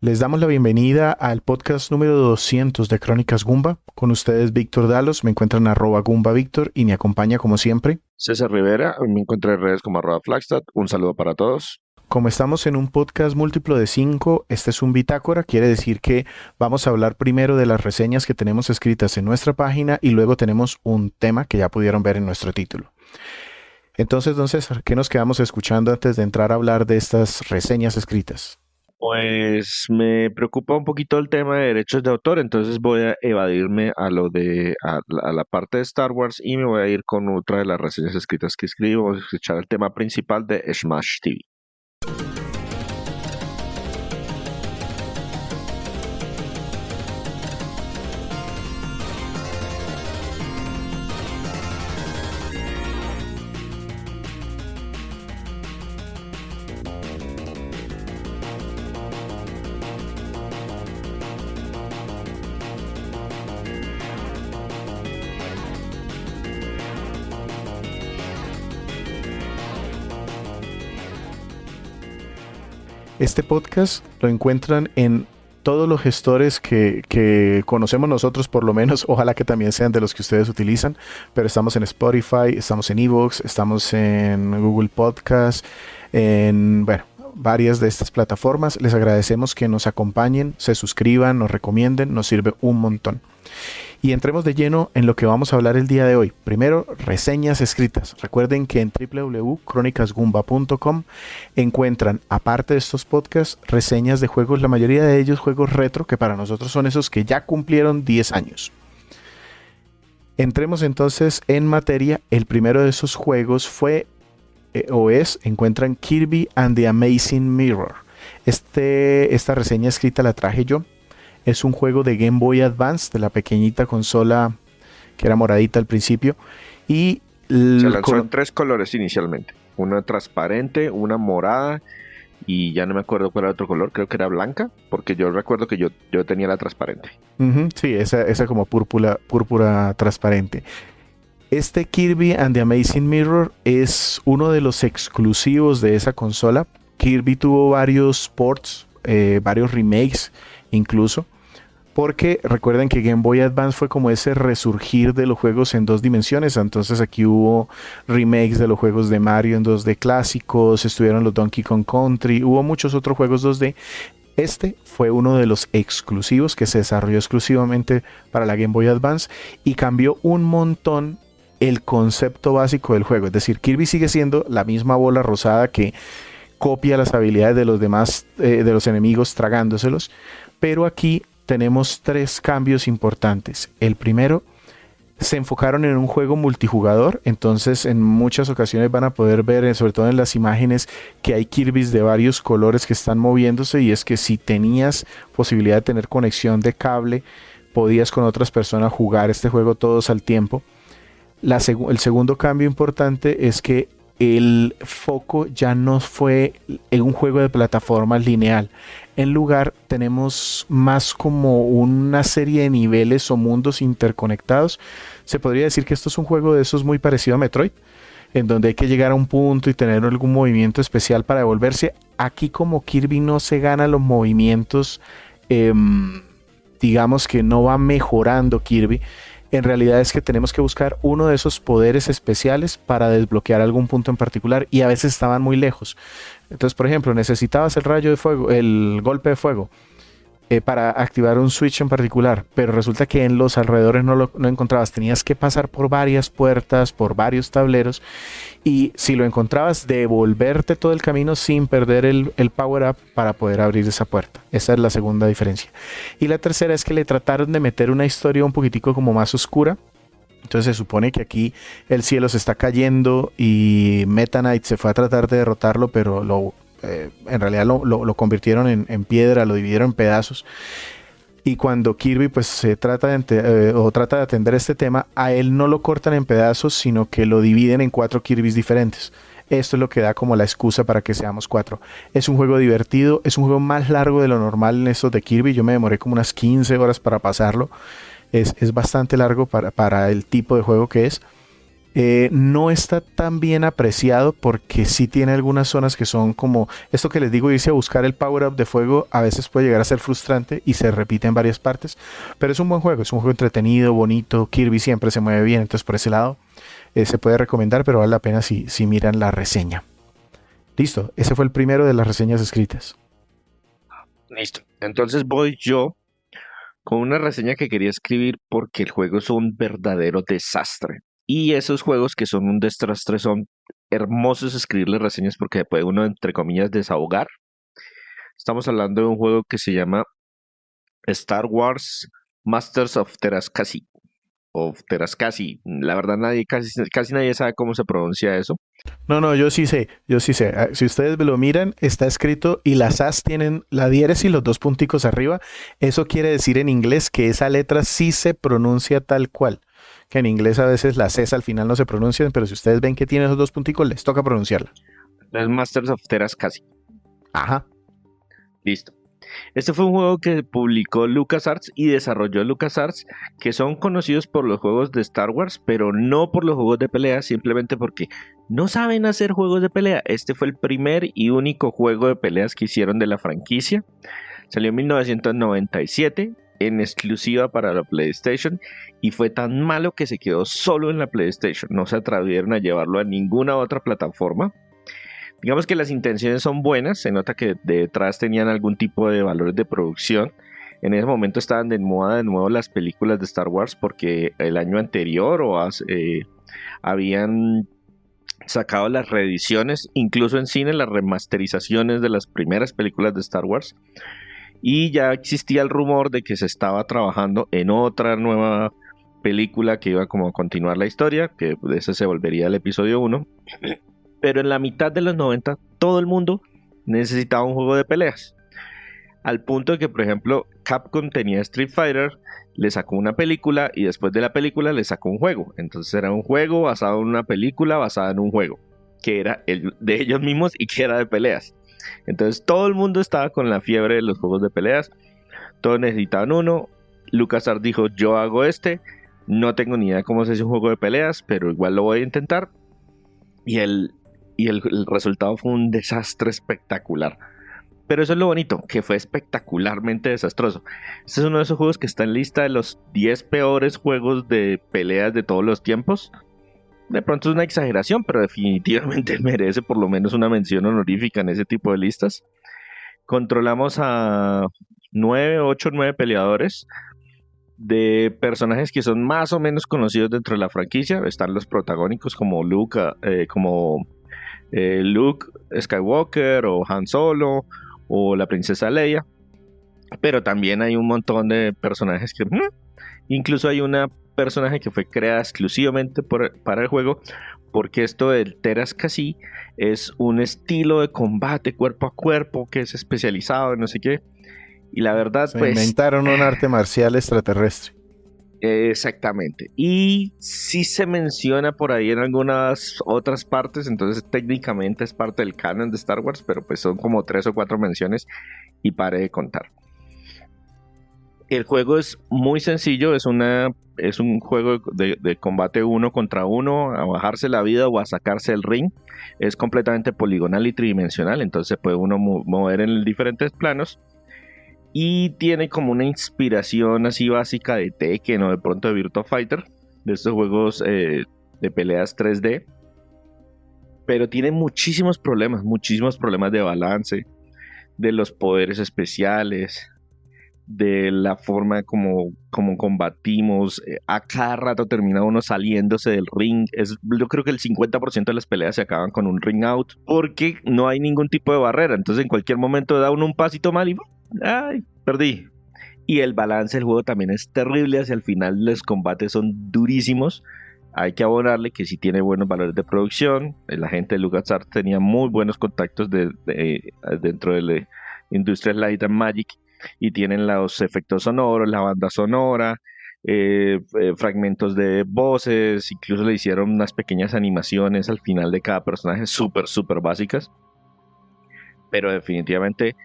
Les damos la bienvenida al podcast número 200 de Crónicas Gumba. Con ustedes Víctor Dalos, me encuentran @GumbaVictor y me acompaña como siempre César Rivera, me encuentro en redes como @Flagstad. Un saludo para todos. Como estamos en un podcast múltiplo de 5, este es un bitácora, quiere decir que vamos a hablar primero de las reseñas que tenemos escritas en nuestra página y luego tenemos un tema que ya pudieron ver en nuestro título. Entonces, don César, ¿qué nos quedamos escuchando antes de entrar a hablar de estas reseñas escritas? Pues me preocupa un poquito el tema de derechos de autor, entonces voy a evadirme a la parte de Star Wars y me voy a ir con otra de las reseñas escritas que escribo, vamos a escuchar el tema principal de Smash TV. Este podcast lo encuentran en todos los gestores que conocemos nosotros, por lo menos, ojalá que también sean de los que ustedes utilizan, pero estamos en Spotify, estamos en Evox, estamos en Google Podcast, en, bueno, varias de estas plataformas. Les agradecemos que nos acompañen, se suscriban, nos recomienden, nos sirve un montón. Y entremos de lleno en lo que vamos a hablar el día de hoy. Primero, reseñas escritas. Recuerden que en www.cronicasgumba.com encuentran, aparte de estos podcasts, reseñas de juegos, la mayoría de ellos juegos retro, que para nosotros son esos que ya cumplieron 10 años. Entremos entonces en materia. El primero de esos juegos fue, encuentran Kirby and the Amazing Mirror. Esta reseña escrita la traje yo. Es un juego de Game Boy Advance, de la pequeñita consola que era moradita al principio. Y se lanzó en 3 colores inicialmente. Una transparente, una morada y ya no me acuerdo cuál era el otro color. Creo que era blanca, porque yo recuerdo que yo tenía la transparente. Sí, esa como púrpura transparente. Este Kirby and the Amazing Mirror es uno de los exclusivos de esa consola. Kirby tuvo varios ports, varios remakes incluso. Porque recuerden que Game Boy Advance fue como ese resurgir de los juegos en 2 dimensiones. Entonces aquí hubo remakes de los juegos de Mario en 2D clásicos, estuvieron los Donkey Kong Country, hubo muchos otros juegos 2D. Este fue uno de los exclusivos que se desarrolló exclusivamente para la Game Boy Advance y cambió un montón el concepto básico del juego. Es decir, Kirby sigue siendo la misma bola rosada que copia las habilidades de los demás, de los enemigos tragándoselos, pero aquí tenemos 3 cambios importantes. El primero, se enfocaron en un juego multijugador, entonces en muchas ocasiones van a poder ver, sobre todo en las imágenes, que hay Kirbys de varios colores que están moviéndose, y es que si tenías posibilidad de tener conexión de cable, podías con otras personas jugar este juego todos al tiempo. El segundo cambio importante es que el foco ya no fue en un juego de plataformas lineal. En lugar, tenemos más como una serie de niveles o mundos interconectados. Se podría decir que esto es un juego de esos muy parecido a Metroid, en donde hay que llegar a un punto y tener algún movimiento especial para devolverse. Aquí, como Kirby no se gana los movimientos, digamos que no va mejorando Kirby. En realidad es que tenemos que buscar uno de esos poderes especiales para desbloquear algún punto en particular, y a veces estaban muy lejos. Entonces, por ejemplo, necesitabas el rayo de fuego, el golpe de fuego, para activar un switch en particular, pero resulta que en los alrededores no lo encontrabas. Tenías que pasar por varias puertas, por varios tableros, y si lo encontrabas, devolverte todo el camino sin perder el power up para poder abrir esa puerta. Esa es la segunda diferencia. Y la tercera es que le trataron de meter una historia un poquitico como más oscura. Entonces se supone que aquí el cielo se está cayendo y Meta Knight se fue a tratar de derrotarlo, pero en realidad lo convirtieron en piedra, lo dividieron en pedazos. Y cuando Kirby pues se trata de atender este tema, a él no lo cortan en pedazos, sino que lo dividen en 4 Kirbys diferentes. Esto es lo que da como la excusa para que seamos 4. Es un juego divertido, es un juego más largo de lo normal en estos de Kirby. Yo me demoré como unas 15 horas para pasarlo. Es bastante largo para el tipo de juego que es. No está tan bien apreciado porque sí tiene algunas zonas que son como esto que les digo, irse a buscar el power up de fuego a veces puede llegar a ser frustrante y se repite en varias partes, pero es un buen juego, es un juego entretenido, bonito. Kirby siempre se mueve bien, entonces por ese lado se puede recomendar, pero vale la pena si miran la reseña. Listo, ese fue el primero de las reseñas escritas. Listo. Entonces voy yo con una reseña que quería escribir porque el juego es un verdadero desastre. Y esos juegos que son un desastre son hermosos escribirle reseñas porque se puede uno, entre comillas, desahogar. Estamos hablando de un juego que se llama Star Wars Masters of Terascasi. La verdad, casi nadie sabe cómo se pronuncia eso. No, no, yo sí sé, yo sí sé. Si ustedes lo miran, está escrito y las As tienen la diéresis y los dos punticos arriba. Eso quiere decir en inglés que esa letra sí se pronuncia tal cual. Que en inglés a veces las Cs al final no se pronuncian, pero si ustedes ven que tiene esos dos punticos, les toca pronunciarla. Es Masters of Terascasi. Ajá. Listo. Este fue un juego que publicó LucasArts y desarrolló LucasArts, que son conocidos por los juegos de Star Wars, pero no por los juegos de pelea, simplemente porque no saben hacer juegos de pelea. Este fue el primer y único juego de peleas que hicieron de la franquicia. Salió en 1997 en exclusiva para la PlayStation y fue tan malo que se quedó solo en la PlayStation. No se atrevieron a llevarlo a ninguna otra plataforma. Digamos que las intenciones son buenas, se nota que detrás tenían algún tipo de valores de producción. En ese momento estaban de moda de nuevo las películas de Star Wars porque el año anterior habían sacado las reediciones, incluso en cine, las remasterizaciones de las primeras películas de Star Wars. Y ya existía el rumor de que se estaba trabajando en otra nueva película que iba como a continuar la historia, que de ese se volvería el episodio 1. Pero en la mitad de los 90 todo el mundo necesitaba un juego de peleas. Al punto de que, por ejemplo, Capcom tenía Street Fighter, le sacó una película y después de la película le sacó un juego. Entonces era un juego basado en una película basada en un juego, que era de ellos mismos y que era de peleas. Entonces todo el mundo estaba con la fiebre de los juegos de peleas. Todos necesitaban uno. LucasArts dijo, yo hago este. No tengo ni idea cómo se hace un juego de peleas, pero igual lo voy a intentar. Y el resultado fue un desastre espectacular. Pero eso es lo bonito, que fue espectacularmente desastroso. Este es uno de esos juegos que está en lista de los 10 peores juegos de peleas de todos los tiempos. De pronto es una exageración, pero definitivamente merece por lo menos una mención honorífica en ese tipo de listas. Controlamos a 8 o 9 peleadores de personajes que son más o menos conocidos dentro de la franquicia. Están los protagónicos como Luke Skywalker o Han Solo o la princesa Leia, pero también hay un montón de personajes que incluso hay una personaje que fue creada exclusivamente para el juego, porque esto del Terascasi es un estilo de combate cuerpo a cuerpo que es especializado en no sé qué, y la verdad Se inventaron un arte marcial extraterrestre. Exactamente. Y sí se menciona por ahí en algunas otras partes, entonces técnicamente es parte del canon de Star Wars, pero pues son como 3 o 4 menciones y pare de contar. El juego es muy sencillo, es un juego de combate 1 contra 1, a bajarse la vida o a sacarse el ring. Es completamente poligonal y tridimensional, entonces se puede uno mover en diferentes planos. Y tiene como una inspiración así básica de Tekken o de pronto de Virtua Fighter, de estos juegos de peleas 3D. Pero tiene muchísimos problemas de balance, de los poderes especiales, de la forma como combatimos. A cada rato termina uno saliéndose del ring. Yo creo que el 50% de las peleas se acaban con un ring out porque no hay ningún tipo de barrera. Entonces en cualquier momento da uno un pasito mal y ¡ay! Perdí. Y el balance del juego también es terrible. Hacia el final los combates son durísimos. Hay que abonarle que sí tiene buenos valores de producción. La gente de LucasArts tenía muy buenos contactos dentro de la industria Light and Magic. Y tienen los efectos sonoros, la banda sonora, fragmentos de voces. Incluso le hicieron unas pequeñas animaciones al final de cada personaje, súper básicas. Pero definitivamente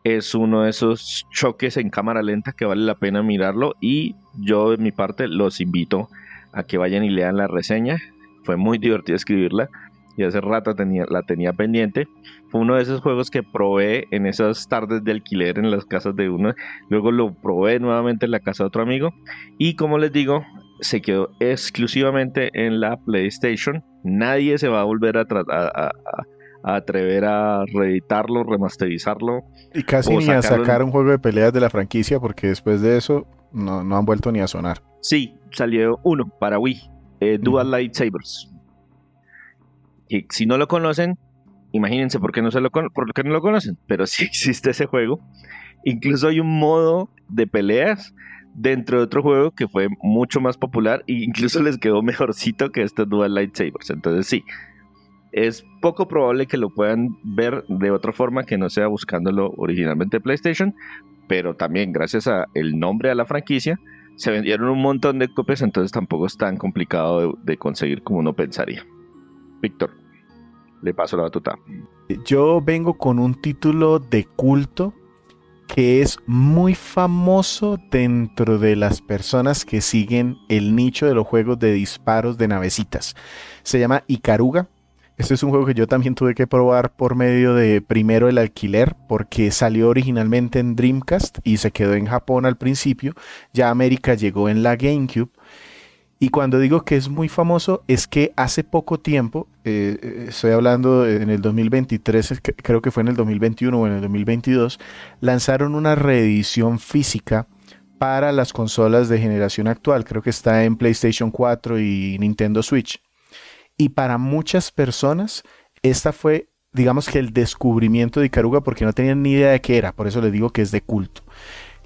es uno de esos choques en cámara lenta que vale la pena mirarlo, y yo de mi parte los invito a que vayan y lean la reseña, fue muy divertido escribirla y hace rato la tenía pendiente. Fue uno de esos juegos que probé en esas tardes de alquiler en las casas de uno, luego lo probé nuevamente en la casa de otro amigo y como les digo, se quedó exclusivamente en la PlayStation. Nadie se va a volver a atrever a reeditarlo, remasterizarlo Y casi o ni a sacarlo sacar un juego de peleas de la franquicia porque después de eso no han vuelto ni a sonar. Sí, salió uno para Wii, Dual Lightsabers. Y si no lo conocen, imagínense por qué no lo conocen, pero sí existe ese juego. Incluso hay un modo de peleas dentro de otro juego que fue mucho más popular e incluso les quedó mejorcito que estos Dual Lightsabers. Entonces sí, es poco probable que lo puedan ver de otra forma que no sea buscándolo originalmente en PlayStation, pero también gracias a el nombre de la franquicia se vendieron un montón de copias, entonces tampoco es tan complicado de conseguir como uno pensaría. Víctor, le paso la batuta. Yo vengo con un título de culto que es muy famoso dentro de las personas que siguen el nicho de los juegos de disparos de navecitas. Se llama Ikaruga. Este es un juego que yo también tuve que probar por medio de primero el alquiler, porque salió originalmente en Dreamcast y se quedó en Japón al principio. Ya a América llegó en la GameCube. Y cuando digo que es muy famoso, es que hace poco tiempo, estoy hablando en el 2023, creo que fue en el 2021 o en el 2022, lanzaron una reedición física para las consolas de generación actual. Creo que está en PlayStation 4 y Nintendo Switch. Y para muchas personas, esta fue, digamos que el descubrimiento de Ikaruga porque no tenían ni idea de qué era. Por eso les digo que es de culto.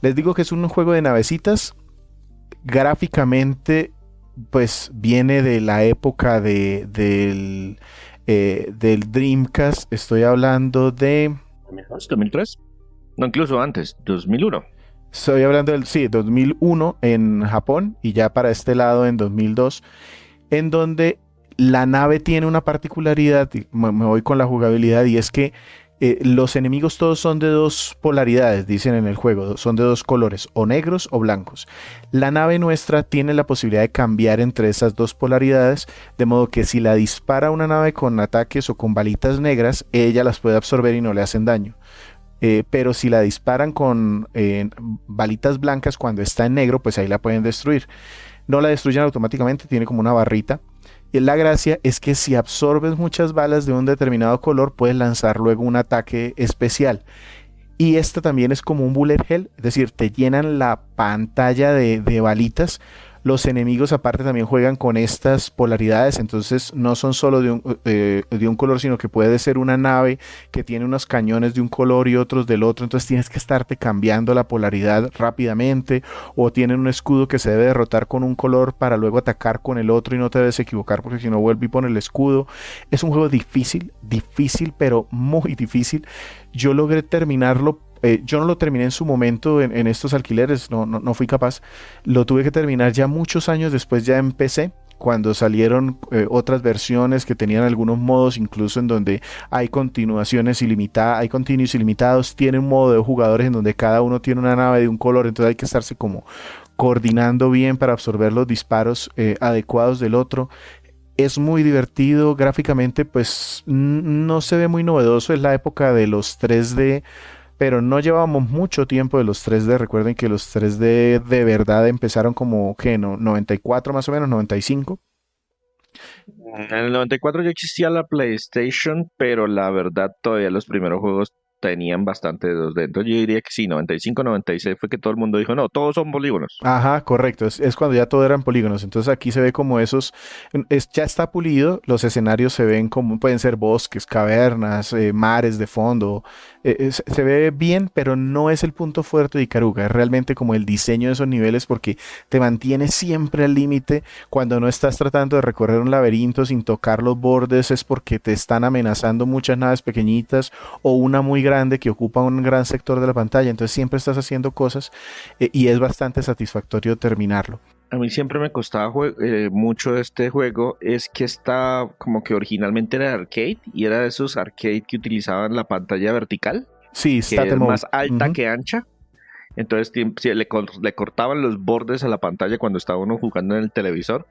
Les digo que es un juego de navecitas. Gráficamente pues viene de la época del Dreamcast. Estoy hablando de... ¿2002? ¿2003? No, incluso antes, 2001. Estoy hablando del, sí, 2001 en Japón y ya para este lado en 2002, en donde la nave tiene una particularidad, me voy con la jugabilidad, y es que los enemigos todos son de dos polaridades, dicen en el juego, son de dos colores, o negros o blancos. La nave nuestra tiene la posibilidad de cambiar entre esas dos polaridades, de modo que si la dispara una nave con ataques o con balitas negras, ella las puede absorber y no le hacen daño. Pero si la disparan con balitas blancas cuando está en negro, pues ahí la pueden destruir. No la destruyen automáticamente, tiene como una barrita. Y la gracia es que si absorbes muchas balas de un determinado color, puedes lanzar luego un ataque especial. Y esta también es como un bullet hell, es decir, te llenan la pantalla de balitas. Los enemigos aparte también juegan con estas polaridades, entonces no son solo de un color, sino que puede ser una nave que tiene unos cañones de un color y otros del otro, entonces tienes que estarte cambiando la polaridad rápidamente, o tienen un escudo que se debe derrotar con un color para luego atacar con el otro y no te debes equivocar porque si no vuelve y pone el escudo. Es un juego difícil, pero muy difícil. Yo logré terminarlo. Yo no lo terminé en su momento en estos alquileres, no fui capaz. Lo tuve que terminar ya muchos años después, ya en PC, cuando salieron otras versiones que tenían algunos modos, incluso en donde hay continuaciones ilimitadas, hay continuos ilimitados, tiene un modo de jugadores en donde cada uno tiene una nave de un color, entonces hay que estarse como coordinando bien para absorber los disparos adecuados del otro. Es muy divertido, gráficamente pues no se ve muy novedoso, es la época de los 3D, pero no llevábamos mucho tiempo de los 3D. Recuerden que los 3D de verdad empezaron como, ¿qué? 94 más o menos, 95. En el 94 ya existía la PlayStation, pero la verdad todavía los primeros juegos tenían bastante de 2D. Entonces yo diría que sí, 95, 96 fue que todo el mundo dijo, no, todos son polígonos. Ajá, correcto. Es cuando ya todo eran polígonos. Entonces aquí se ve como esos, ya está pulido. Los escenarios se ven como, pueden ser bosques, cavernas, mares de fondo. Se ve bien, pero no es el punto fuerte de Ikaruga. Es realmente como el diseño de esos niveles porque te mantiene siempre al límite. Cuando no estás tratando de recorrer un laberinto sin tocar los bordes es porque te están amenazando muchas naves pequeñitas o una muy grande que ocupa un gran sector de la pantalla. Entonces siempre estás haciendo cosas y es bastante satisfactorio terminarlo. A mí siempre me costaba mucho este juego, es que está como que originalmente era de arcade y era de esos arcade que utilizaban la pantalla vertical, Sí, que es Mode. más alta Ujú. que ancha. Entonces sí, le cortaban los bordes a la pantalla cuando estaba uno jugando en el televisor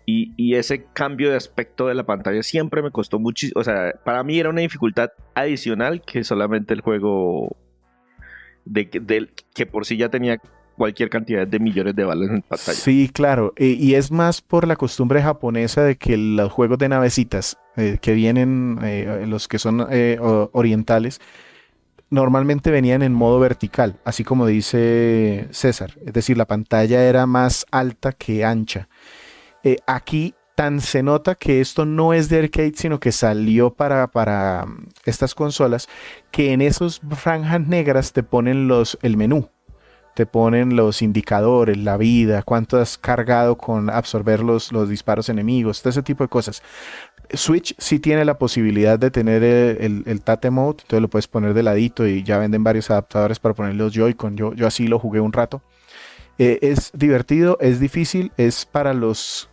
Y ese cambio de aspecto de la pantalla siempre me costó muchísimo. O sea, para mí era una dificultad adicional que solamente el juego que por sí ya tenía cualquier cantidad de millones de balas en pantalla. Sí, claro. Y es más por la costumbre japonesa de que los juegos de navecitas que vienen, los que son orientales, normalmente venían en modo vertical, así como dice César. Es decir, la pantalla era más alta que ancha. Aquí tan se nota que esto no es de arcade, sino que salió para estas consolas, que en esos franjas negras te ponen el menú. Te ponen los indicadores, la vida, cuánto has cargado con absorber los disparos enemigos, todo ese tipo de cosas. Switch sí tiene la posibilidad de tener el Tate Mode, entonces lo puedes poner de ladito y ya venden varios adaptadores para poner los Joy-Con. Yo así lo jugué un rato. Es divertido, es difícil, es para los...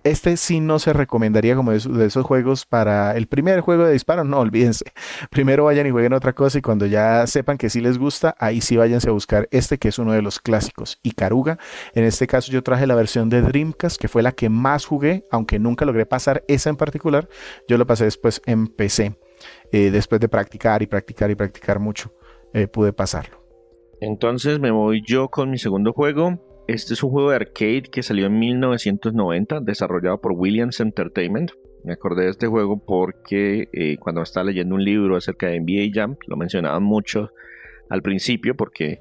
Este sí no se recomendaría como de esos juegos para el primer juego de disparo, no, olvídense. Primero vayan y jueguen otra cosa y cuando ya sepan que sí les gusta, ahí sí váyanse a buscar este que es uno de los clásicos. Ikaruga, en este caso yo traje la versión de Dreamcast, que fue la que más jugué, aunque nunca logré pasar esa en particular, yo lo pasé después en PC. Después de practicar y practicar y practicar mucho, pude pasarlo. Entonces me voy yo con mi segundo juego. Este es un juego de arcade que salió en 1990, desarrollado por Williams Entertainment. Me acordé de este juego porque cuando estaba leyendo un libro acerca de NBA Jam, lo mencionaban mucho al principio porque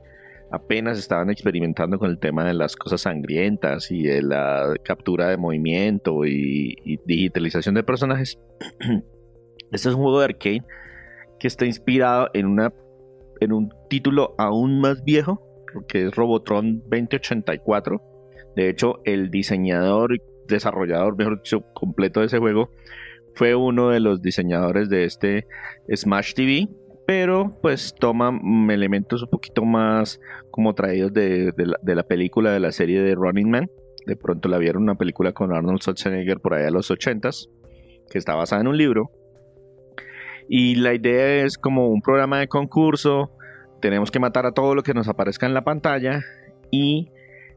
apenas estaban experimentando con el tema de las cosas sangrientas y de la captura de movimiento y digitalización de personajes. Este es un juego de arcade que está inspirado en un título aún más viejo, que es Robotron 2084. De hecho, el diseñador, desarrollador, mejor dicho, completo de ese juego, fue uno de los diseñadores de este Smash TV, pero pues toma elementos un poquito más como traídos de la película, de la serie de Running Man. De pronto la vieron, una película con Arnold Schwarzenegger por allá de los 80s, que está basada en un libro. Y la idea es como un programa de concurso. Tenemos que matar a todo lo que nos aparezca en la pantalla y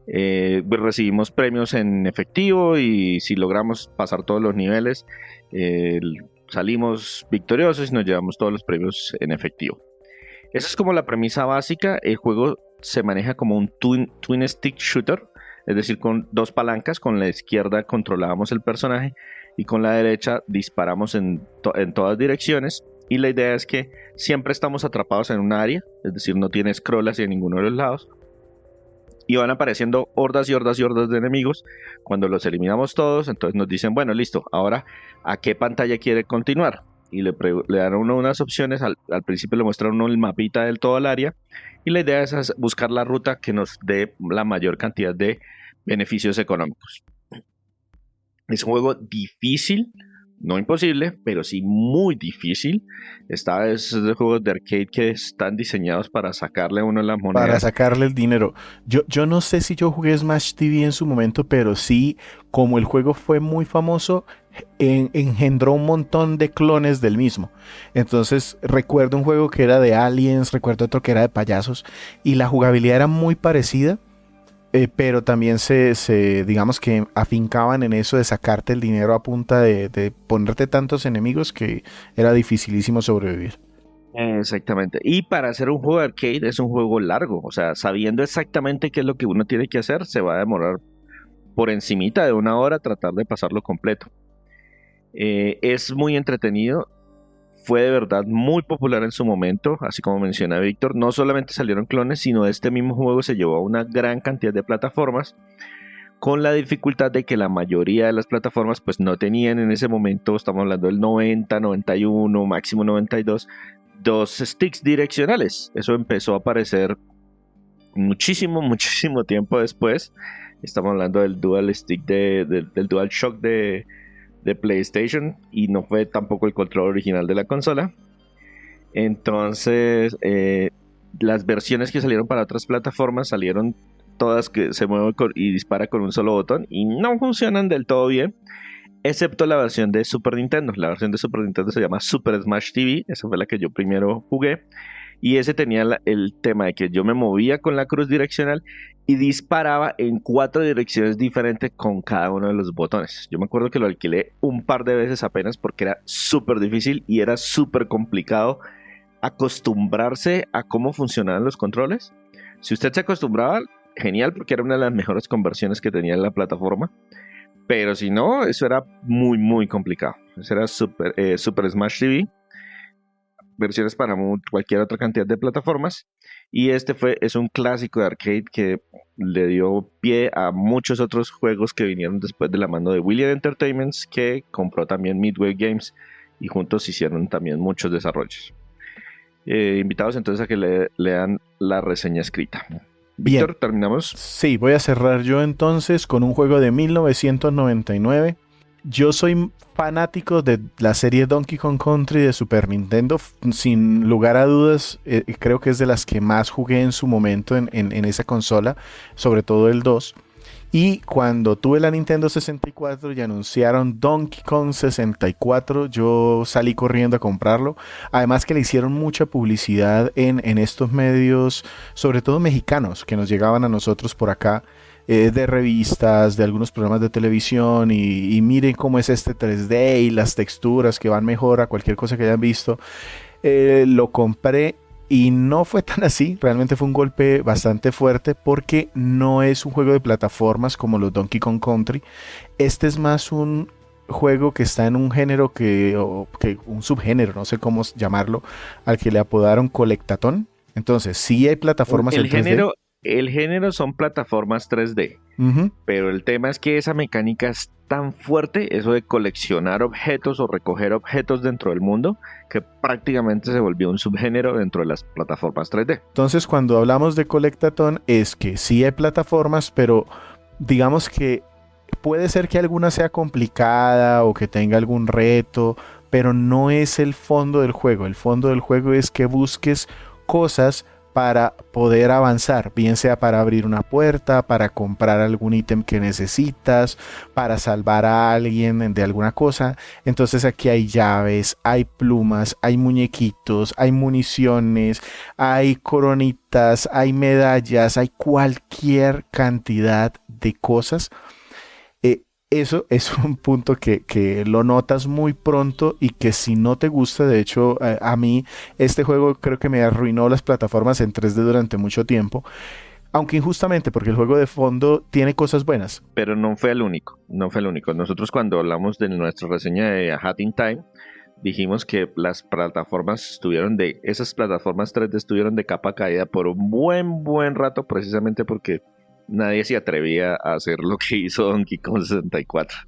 pues recibimos premios en efectivo y si logramos pasar todos los niveles salimos victoriosos y nos llevamos todos los premios en efectivo. Esa es como la premisa básica. El juego se maneja como un twin stick shooter, es decir, con dos palancas. Con la izquierda controlábamos el personaje y con la derecha disparamos en todas direcciones. Y la idea es que siempre estamos atrapados en un área, es decir, no tiene scroll hacia ninguno de los lados. Y van apareciendo hordas y hordas y hordas de enemigos. Cuando los eliminamos todos, entonces nos dicen, bueno, listo, ahora ¿a qué pantalla quiere continuar? Y le dan a uno unas opciones. Al principio le muestran uno el mapita del todo el área. Y la idea es buscar la ruta que nos dé la mayor cantidad de beneficios económicos. Es un juego difícil, no imposible, pero sí muy difícil. Esta vez es de juegos de arcade que están diseñados para sacarle a uno las monedas. Para sacarle el dinero. Yo no sé si yo jugué Smash TV en su momento, pero sí, como el juego fue muy famoso, engendró un montón de clones del mismo. Entonces recuerdo un juego que era de aliens, recuerdo otro que era de payasos, y la jugabilidad era muy parecida. Pero también digamos que afincaban en eso de sacarte el dinero a punta de ponerte tantos enemigos que era dificilísimo sobrevivir. Exactamente. Y para hacer un juego de arcade es un juego largo. O sea, sabiendo exactamente qué es lo que uno tiene que hacer, se va a demorar por encimita de una hora tratar de pasarlo completo. Es muy entretenido. Fue de verdad muy popular en su momento, así como menciona Víctor. No solamente salieron clones, sino este mismo juego se llevó a una gran cantidad de plataformas, con la dificultad de que la mayoría de las plataformas pues no tenían en ese momento, estamos hablando del 90, 91, máximo 92, dos sticks direccionales. Eso empezó a aparecer muchísimo tiempo después. Estamos hablando del Dual Stick del Dual Shock de PlayStation, y no fue tampoco el control original de la consola. Entonces las versiones que salieron para otras plataformas salieron todas que se mueven y dispara con un solo botón y no funcionan del todo bien, excepto la versión de Super Nintendo. La versión de Super Nintendo se llama Super Smash TV. Esa fue la que yo primero jugué Y ese tenía el tema de que yo me movía con la cruz direccional y disparaba en 4 direcciones diferentes con cada uno de los botones. Yo me acuerdo que lo alquilé un par de veces apenas porque era súper difícil y era súper complicado acostumbrarse a cómo funcionaban los controles. Si usted se acostumbraba, genial, porque era una de las mejores conversiones que tenía en la plataforma. Pero si no, eso era muy, muy complicado. Eso era Super Smash TV, versiones para cualquier otra cantidad de plataformas. Y es un clásico de arcade que le dio pie a muchos otros juegos que vinieron después de la mano de William Entertainments, que compró también Midway Games, y juntos hicieron también muchos desarrollos. Invitados entonces a que lean la reseña escrita. Bien. Víctor, ¿terminamos? Sí, voy a cerrar yo entonces con un juego de 1999. Yo soy fanático de la serie Donkey Kong Country de Super Nintendo. Sin lugar a dudas, creo que es de las que más jugué en su momento en esa consola, sobre todo el 2. Y cuando tuve la Nintendo 64 y anunciaron Donkey Kong 64, yo salí corriendo a comprarlo. Además que le hicieron mucha publicidad en estos medios, sobre todo mexicanos, que nos llegaban a nosotros por acá, de revistas, de algunos programas de televisión, y miren cómo es este 3D y las texturas que van mejor a cualquier cosa que hayan visto. Lo compré. Y no fue tan así, realmente fue un golpe bastante fuerte porque no es un juego de plataformas como los Donkey Kong Country. Este es más un juego que está en un género que un subgénero, no sé cómo llamarlo, al que le apodaron colectatón. Entonces, sí hay plataformas en 3D. El género son plataformas 3D, pero el tema es que esa mecánica es tan fuerte, eso de coleccionar objetos o recoger objetos dentro del mundo, que prácticamente se volvió un subgénero dentro de las plataformas 3D. Entonces, cuando hablamos de colectatón, es que sí hay plataformas, pero digamos que puede ser que alguna sea complicada o que tenga algún reto, pero no es el fondo del juego. El fondo del juego es que busques cosas para poder avanzar, bien sea para abrir una puerta, para comprar algún ítem que necesitas, para salvar a alguien de alguna cosa. Entonces aquí hay llaves, hay plumas, hay muñequitos, hay municiones, hay coronitas, hay medallas, hay cualquier cantidad de cosas. Eso es un punto que lo notas muy pronto y que si no te gusta, de hecho a mí este juego creo que me arruinó las plataformas en 3D durante mucho tiempo, aunque injustamente porque el juego de fondo tiene cosas buenas. Pero no fue el único, no fue el único. Nosotros cuando hablamos de nuestra reseña de A Hat in Time, dijimos que esas plataformas 3D estuvieron de capa caída por un buen rato, precisamente porque nadie se atrevía a hacer lo que hizo Donkey Kong 64.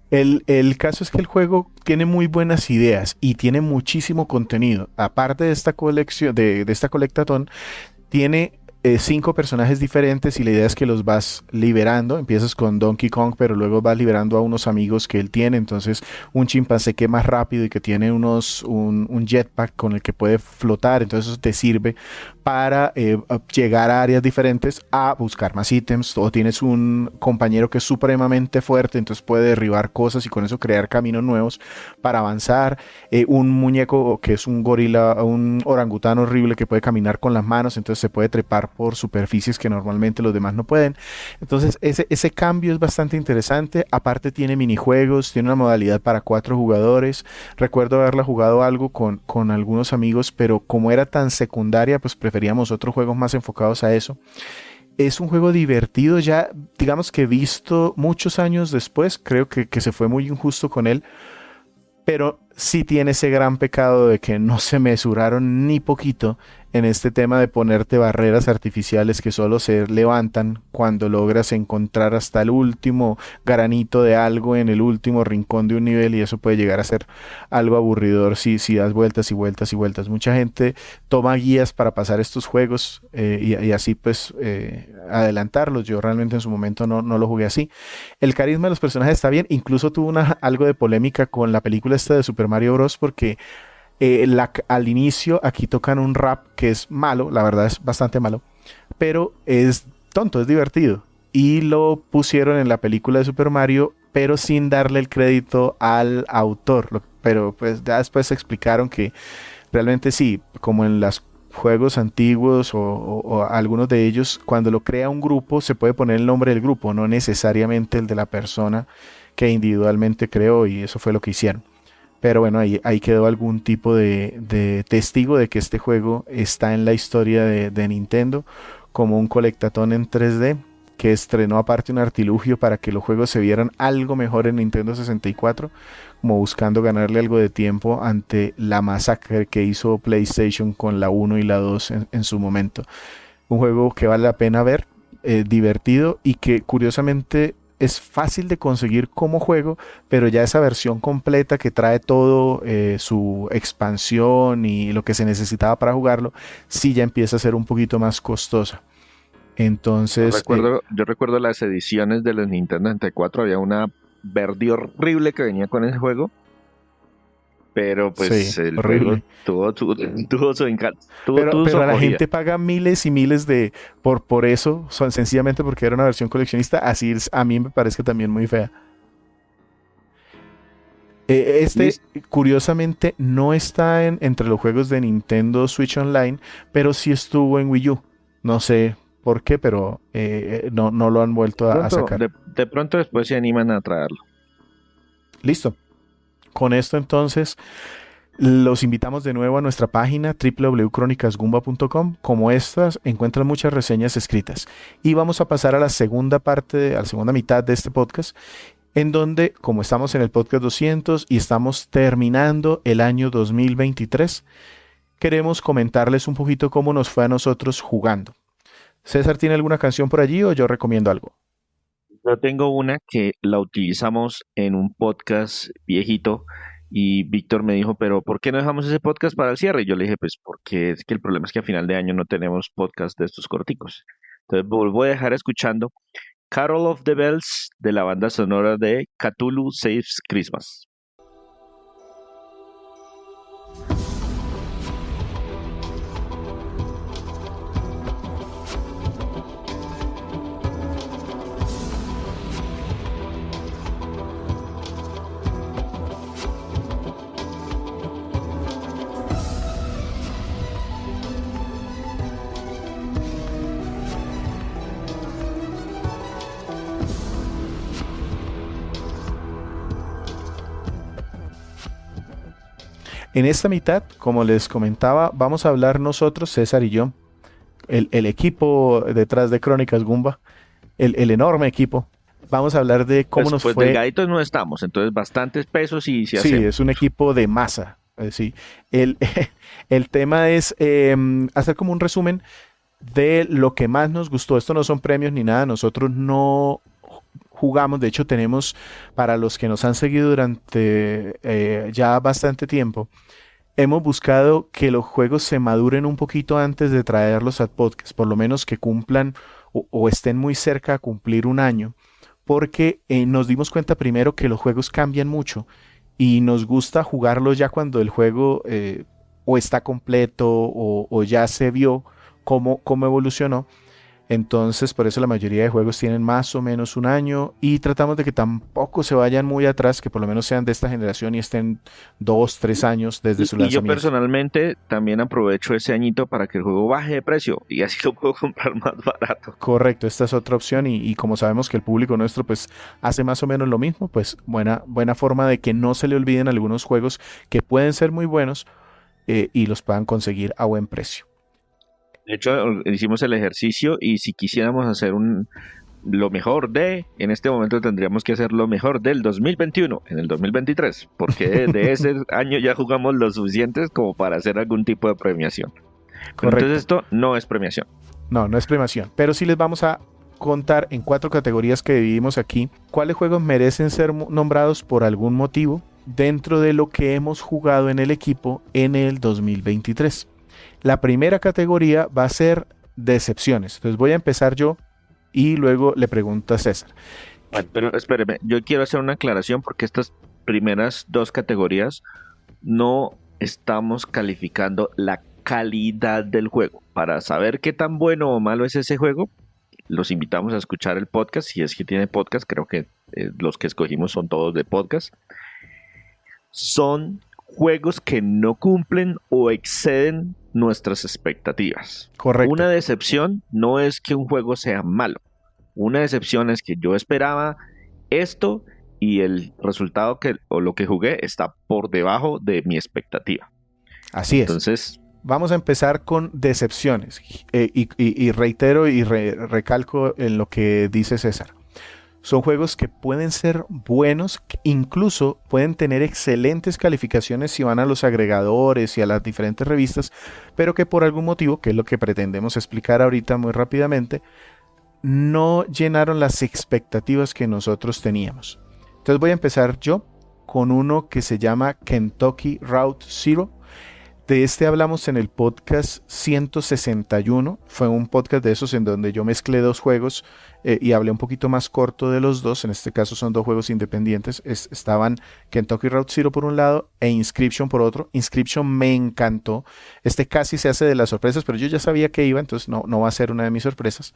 El caso es que el juego tiene muy buenas ideas y tiene muchísimo contenido. Aparte de esta colección, de esta colectatón, tiene 5 personajes diferentes y la idea es que los vas liberando. Empiezas con Donkey Kong, pero luego vas liberando a unos amigos que él tiene. Entonces, un chimpancé que es más rápido y que tiene un jetpack con el que puede flotar. Entonces, eso te sirve para llegar a áreas diferentes a buscar más ítems. O tienes un compañero que es supremamente fuerte, entonces puede derribar cosas y con eso crear caminos nuevos para avanzar. Un muñeco que es un gorila, un orangután horrible que puede caminar con las manos, entonces se puede trepar por superficies que normalmente los demás no pueden. Entonces ese cambio es bastante interesante. Aparte tiene minijuegos, tiene una modalidad para 4 jugadores. Recuerdo haberla jugado algo con algunos amigos, pero como era tan secundaria, pues preferíamos otros juegos más enfocados a eso. Es un juego divertido, ya digamos que visto muchos años después, creo que se fue muy injusto con él, pero sí tiene ese gran pecado de que no se mesuraron ni poquito en este tema de ponerte barreras artificiales que solo se levantan cuando logras encontrar hasta el último granito de algo en el último rincón de un nivel, y eso puede llegar a ser algo aburridor si das vueltas y vueltas y vueltas. Mucha gente toma guías para pasar estos juegos y así pues adelantarlos. Yo realmente en su momento no lo jugué así. El carisma de los personajes está bien, incluso tuvo algo de polémica con la película esta de Super Mario Bros. Porque al inicio aquí tocan un rap que es malo, la verdad es bastante malo, pero es tonto, es divertido. Y lo pusieron en la película de Super Mario, pero sin darle el crédito al autor. Pero pues ya después explicaron que realmente sí, como en las juegos antiguos o algunos de ellos, cuando lo crea un grupo, se puede poner el nombre del grupo, no necesariamente el de la persona que individualmente creó, y eso fue lo que hicieron. Pero bueno, ahí quedó algún tipo de testigo de que este juego está en la historia de Nintendo como un colectatón en 3D que estrenó aparte un artilugio para que los juegos se vieran algo mejor en Nintendo 64, como buscando ganarle algo de tiempo ante la masacre que hizo PlayStation con la uno y la 2 en su momento. Un juego que vale la pena ver, divertido y que curiosamente es fácil de conseguir como juego, pero ya esa versión completa que trae todo, su expansión y lo que se necesitaba para jugarlo, sí ya empieza a ser un poquito más costosa. Entonces, Yo recuerdo las ediciones de los Nintendo 64, había una verde horrible que venía con ese juego, pero sí, pues el juego horrible. tuvo su encanto, tuvo su Pero la acogida. gente paga miles y miles por eso, sencillamente porque era una versión coleccionista, así a mí me parece también muy fea. Este, Listo. curiosamente, no está entre los juegos de Nintendo Switch Online, pero sí estuvo en Wii U. No sé por qué, pero no lo han vuelto a Pronto, sacar. de pronto después se animan a traerlo. Listo. Con esto entonces los invitamos de nuevo a nuestra página www.cronicasgumba.com. Como estas, encuentran muchas reseñas escritas. Y vamos a pasar a la segunda parte, a la segunda mitad de este podcast, en donde, como estamos en el podcast 200 y estamos terminando el año 2023, queremos comentarles un poquito cómo nos fue a nosotros jugando. César, ¿tiene alguna canción por allí o yo recomiendo algo? Yo tengo una que la utilizamos en un podcast viejito y Víctor me dijo, pero ¿por qué no dejamos ese podcast para el cierre? Y yo le dije, pues porque es que el problema es que a final de año no tenemos podcast de estos corticos. Entonces voy a dejar escuchando Carol of the Bells de la banda sonora de Cthulhu Saves Christmas. En esta mitad, como les comentaba, vamos a hablar nosotros, César y yo, el equipo detrás de Crónicas Gumba, el enorme equipo. Vamos a hablar de cómo nos Pues fue. delgaditos no estamos, entonces bastantes pesos y si Sí, hacemos. es un equipo de masa. Sí. El, el tema es hacer como un resumen de lo que más nos gustó. Esto no son premios ni nada, nosotros no jugamos, de hecho tenemos, para los que nos han seguido durante ya bastante tiempo, hemos buscado que los juegos se maduren un poquito antes de traerlos al podcast, por lo menos que cumplan o estén muy cerca a cumplir un año, porque nos dimos cuenta primero que los juegos cambian mucho y nos gusta jugarlos ya cuando el juego o está completo o ya se vio cómo evolucionó. Entonces, por eso la mayoría de juegos tienen más o menos un año y tratamos de que tampoco se vayan muy atrás, que por lo menos sean de esta generación y estén 2, 3 años desde su Y yo lanzamiento. personalmente también aprovecho ese añito para que el juego baje de precio y así lo puedo comprar más barato. Correcto, esta es otra opción y como sabemos que el público nuestro pues hace más o menos lo mismo, pues buena forma de que no se le olviden algunos juegos que pueden ser muy buenos y los puedan conseguir a buen precio. De hecho, hicimos el ejercicio y si quisiéramos hacer lo mejor en este momento tendríamos que hacer lo mejor del 2021 en el 2023, porque de ese año ya jugamos lo suficientes como para hacer algún tipo de premiación. Pero entonces Correcto. esto no es premiación. No es premiación, pero sí les vamos a contar en 4 categorías que dividimos aquí cuáles juegos merecen ser nombrados por algún motivo dentro de lo que hemos jugado en el equipo en el 2023. La primera categoría va a ser decepciones. Entonces voy a empezar yo y luego le pregunto a César. Bueno, pero espéreme, yo quiero hacer una aclaración porque estas primeras dos categorías no estamos calificando la calidad del juego. Para saber qué tan bueno o malo es ese juego, los invitamos a escuchar el podcast. Si es que tiene podcast, creo que los que escogimos son todos de podcast. Son juegos que no cumplen o exceden nuestras expectativas. Correcto. Una decepción no es que un juego sea malo. Una decepción es que yo esperaba esto y el resultado o lo que jugué está por debajo de mi expectativa. Así es. Entonces, vamos a empezar con decepciones. Y reitero y recalco en lo que dice César. Son juegos que pueden ser buenos, que incluso pueden tener excelentes calificaciones si van a los agregadores y a las diferentes revistas, pero que por algún motivo, que es lo que pretendemos explicar ahorita muy rápidamente, no llenaron las expectativas que nosotros teníamos. Entonces voy a empezar yo con uno que se llama Kentucky Route Zero. De este hablamos en el podcast 161. Fue un podcast de esos en donde yo mezclé dos juegos y hablé un poquito más corto de los dos. En este caso son dos juegos independientes. Estaban Kentucky Route Zero por un lado e Inscription por otro. Inscription me encantó. Este casi se hace de las sorpresas, pero yo ya sabía que iba, entonces no va a ser una de mis sorpresas.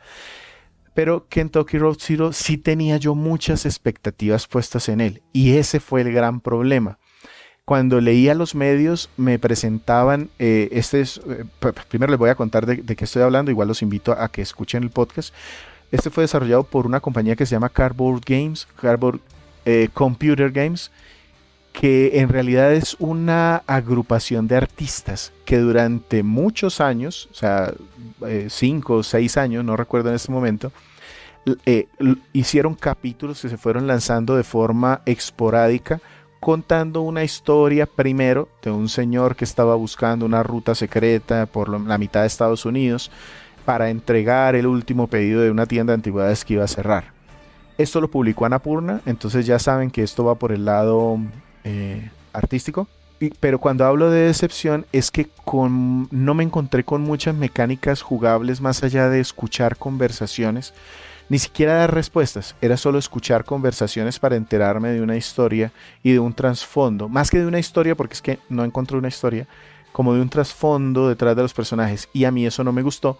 Pero Kentucky Route Zero sí tenía yo muchas expectativas puestas en él. Y ese fue el gran problema. Cuando leía los medios me presentaban, primero les voy a contar de qué estoy hablando, igual los invito a que escuchen el podcast. Este fue desarrollado por una compañía que se llama Cardboard Computer Games, que en realidad es una agrupación de artistas que durante muchos años, o sea, 5 o 6 años, no recuerdo en este momento, hicieron capítulos que se fueron lanzando de forma esporádica, contando una historia primero de un señor que estaba buscando una ruta secreta por la mitad de Estados Unidos para entregar el último pedido de una tienda de antigüedades que iba a cerrar. Esto lo publicó Annapurna, entonces ya saben que esto va por el lado artístico. Pero cuando hablo de decepción es que no me encontré con muchas mecánicas jugables más allá de escuchar conversaciones. Ni siquiera dar respuestas, era solo escuchar conversaciones para enterarme de una historia y de un trasfondo, más que de una historia, porque es que no encontré una historia, como de un trasfondo detrás de los personajes, y a mí eso no me gustó,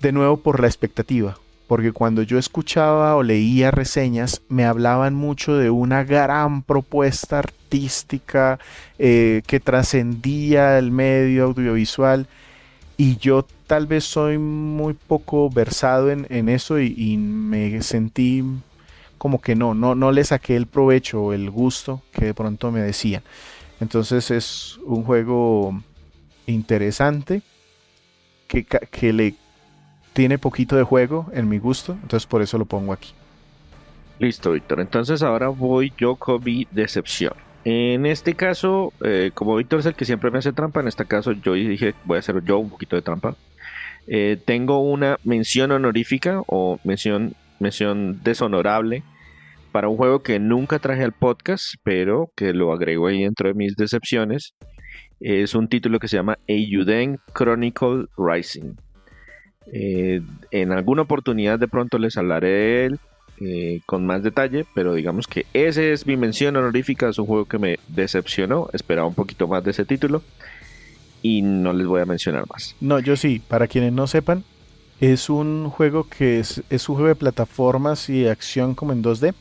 de nuevo por la expectativa, porque cuando yo escuchaba o leía reseñas, me hablaban mucho de una gran propuesta artística que trascendía el medio audiovisual, y yo tal vez soy muy poco versado en eso y me sentí como que no le saqué el provecho o el gusto que de pronto me decían. Entonces es un juego interesante que le tiene poquito de juego en mi gusto, entonces por eso lo pongo aquí. Listo, Víctor. Entonces ahora voy yo con mi decepción. En este caso, como Víctor es el que siempre me hace trampa, en este caso yo dije, voy a hacer yo un poquito de trampa. Tengo una mención honorífica o mención deshonorable para un juego que nunca traje al podcast, pero que lo agrego ahí dentro de mis decepciones. Es un título que se llama Eiyuden Chronicle Rising. En alguna oportunidad de pronto les hablaré de él con más detalle, pero digamos que ese es mi mención honorífica. Es un juego que me decepcionó, esperaba un poquito más de ese título y no les voy a mencionar más. No, yo sí, para quienes no sepan, es un juego que es un juego de plataformas y de acción como en 2D,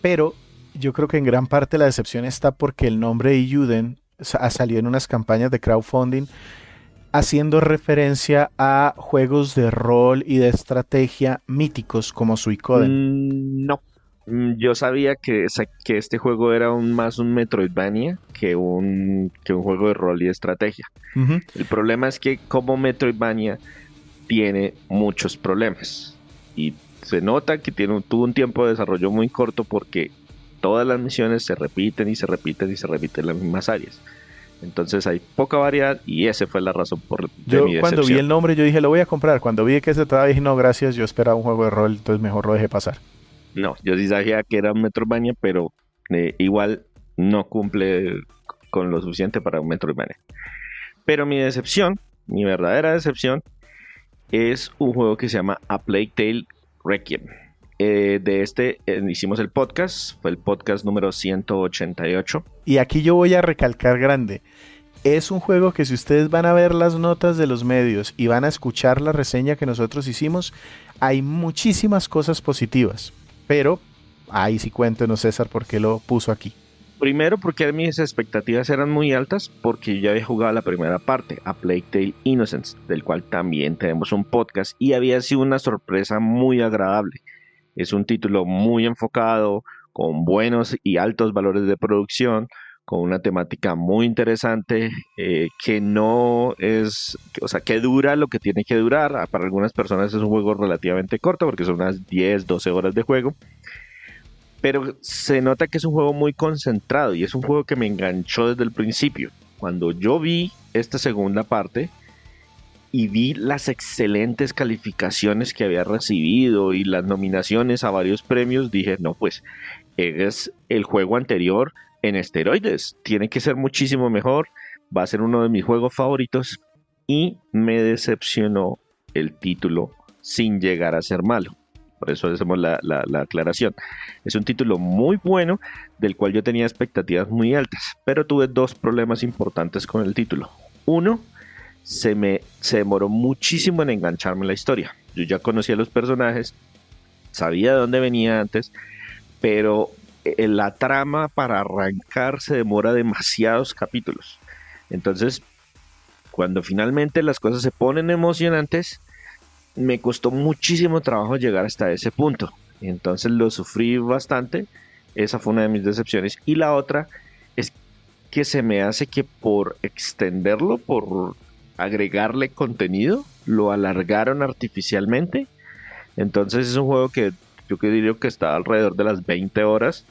pero yo creo que en gran parte la decepción está porque el nombre Eiyuden ha salido en unas campañas de crowdfunding haciendo referencia a juegos de rol y de estrategia míticos como Suikoden. No, yo sabía que este juego era más un Metroidvania que un juego de rol y de estrategia. Uh-huh. El problema es que como Metroidvania tiene muchos problemas y se nota que tuvo un tiempo de desarrollo muy corto porque todas las misiones se repiten y se repiten y se repiten en las mismas áreas. Entonces hay poca variedad y esa fue la razón de mi decepción. Cuando vi el nombre yo dije lo voy a comprar. Cuando vi que se trataba dije no gracias, yo esperaba un juego de rol, entonces mejor lo dejé pasar. No, yo sí sabía que era un Metroidvania, pero igual no cumple con lo suficiente para un Metroidvania. Pero mi decepción, mi verdadera decepción, es un juego que se llama A Plague Tale Requiem. De este hicimos el podcast, fue el podcast número 188. Y aquí yo voy a recalcar grande, es un juego que si ustedes van a ver las notas de los medios y van a escuchar la reseña que nosotros hicimos, hay muchísimas cosas positivas, pero ahí sí cuéntenos César por qué lo puso aquí. Primero porque mis expectativas eran muy altas porque yo ya había jugado la primera parte, A Plague Tale Innocence, del cual también tenemos un podcast y había sido una sorpresa muy agradable. Es un título muy enfocado, con buenos y altos valores de producción, con una temática muy interesante, que no es, o sea, que dura lo que tiene que durar. Para algunas personas es un juego relativamente corto porque son unas 10, 12 horas de juego, pero se nota que es un juego muy concentrado y es un juego que me enganchó desde el principio. Cuando yo vi esta segunda parte y vi las excelentes calificaciones que había recibido y las nominaciones a varios premios, dije, no, pues es el juego anterior en esteroides, tiene que ser muchísimo mejor, va a ser uno de mis juegos favoritos, y me decepcionó el título sin llegar a ser malo. Por eso hacemos la aclaración. Es un título muy bueno, del cual yo tenía expectativas muy altas, pero tuve dos problemas importantes con el título. Uno, se demoró muchísimo en engancharme en la historia. Yo ya conocía a los personajes, sabía de dónde venía antes, pero la trama para arrancar se demora demasiados capítulos. Entonces, cuando finalmente las cosas se ponen emocionantes, me costó muchísimo trabajo llegar hasta ese punto. Entonces lo sufrí bastante. Esa fue una de mis decepciones. Y la otra es que se me hace que por extenderlo, por agregarle contenido, lo alargaron artificialmente. Entonces es un juego que yo diría que está alrededor de las 20 horas.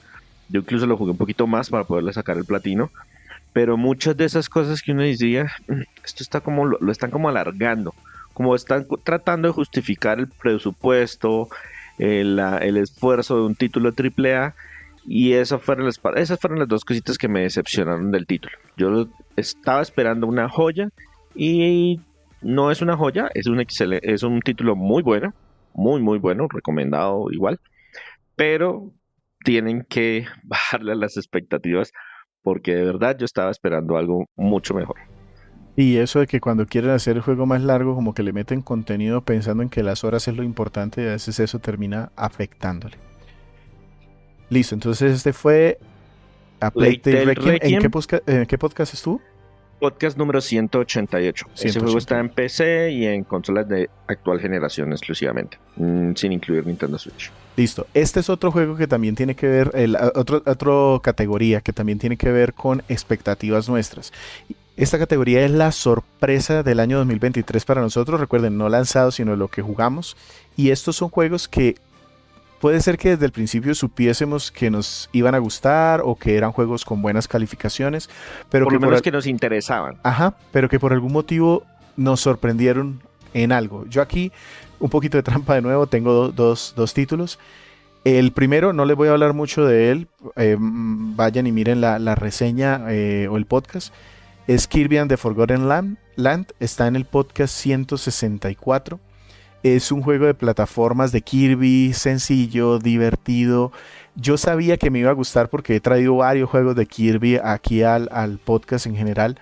Yo incluso lo jugué un poquito más para poderle sacar el platino. Pero muchas de esas cosas que uno decía, esto está como, lo están como alargando. Como están tratando de justificar el presupuesto, el esfuerzo de un título AAA. Y esas fueron las dos cositas que me decepcionaron del título. Yo estaba esperando una joya y no es una joya, es un título muy bueno, muy bueno, recomendado igual. Pero tienen que bajarle las expectativas porque de verdad yo estaba esperando algo mucho mejor. Y eso de que cuando quieren hacer el juego más largo, como que le meten contenido pensando en que las horas es lo importante, y a veces eso termina afectándole. Listo, entonces este fue A Plague Tale Requiem. ¿En qué podcast estuvo? Podcast número 188. Ese juego está en PC y en consolas de actual generación exclusivamente, sin incluir Nintendo Switch. Listo. Este es otro juego que también tiene que ver, otra categoría que también tiene que ver con expectativas nuestras. Esta categoría es la sorpresa del año 2023 para nosotros. Recuerden, no lanzado, sino lo que jugamos. Y estos son juegos que puede ser que desde el principio supiésemos que nos iban a gustar o que eran juegos con buenas calificaciones, pero por lo menos que nos interesaban. Ajá, pero que por algún motivo nos sorprendieron en algo. Yo aquí, un poquito de trampa de nuevo, tengo dos títulos. El primero, no les voy a hablar mucho de él, vayan y miren la reseña o el podcast. Es Kirby and the Forgotten Land, está en el podcast 164. Es un juego de plataformas de Kirby, sencillo, divertido. Yo sabía que me iba a gustar porque he traído varios juegos de Kirby aquí al podcast en general,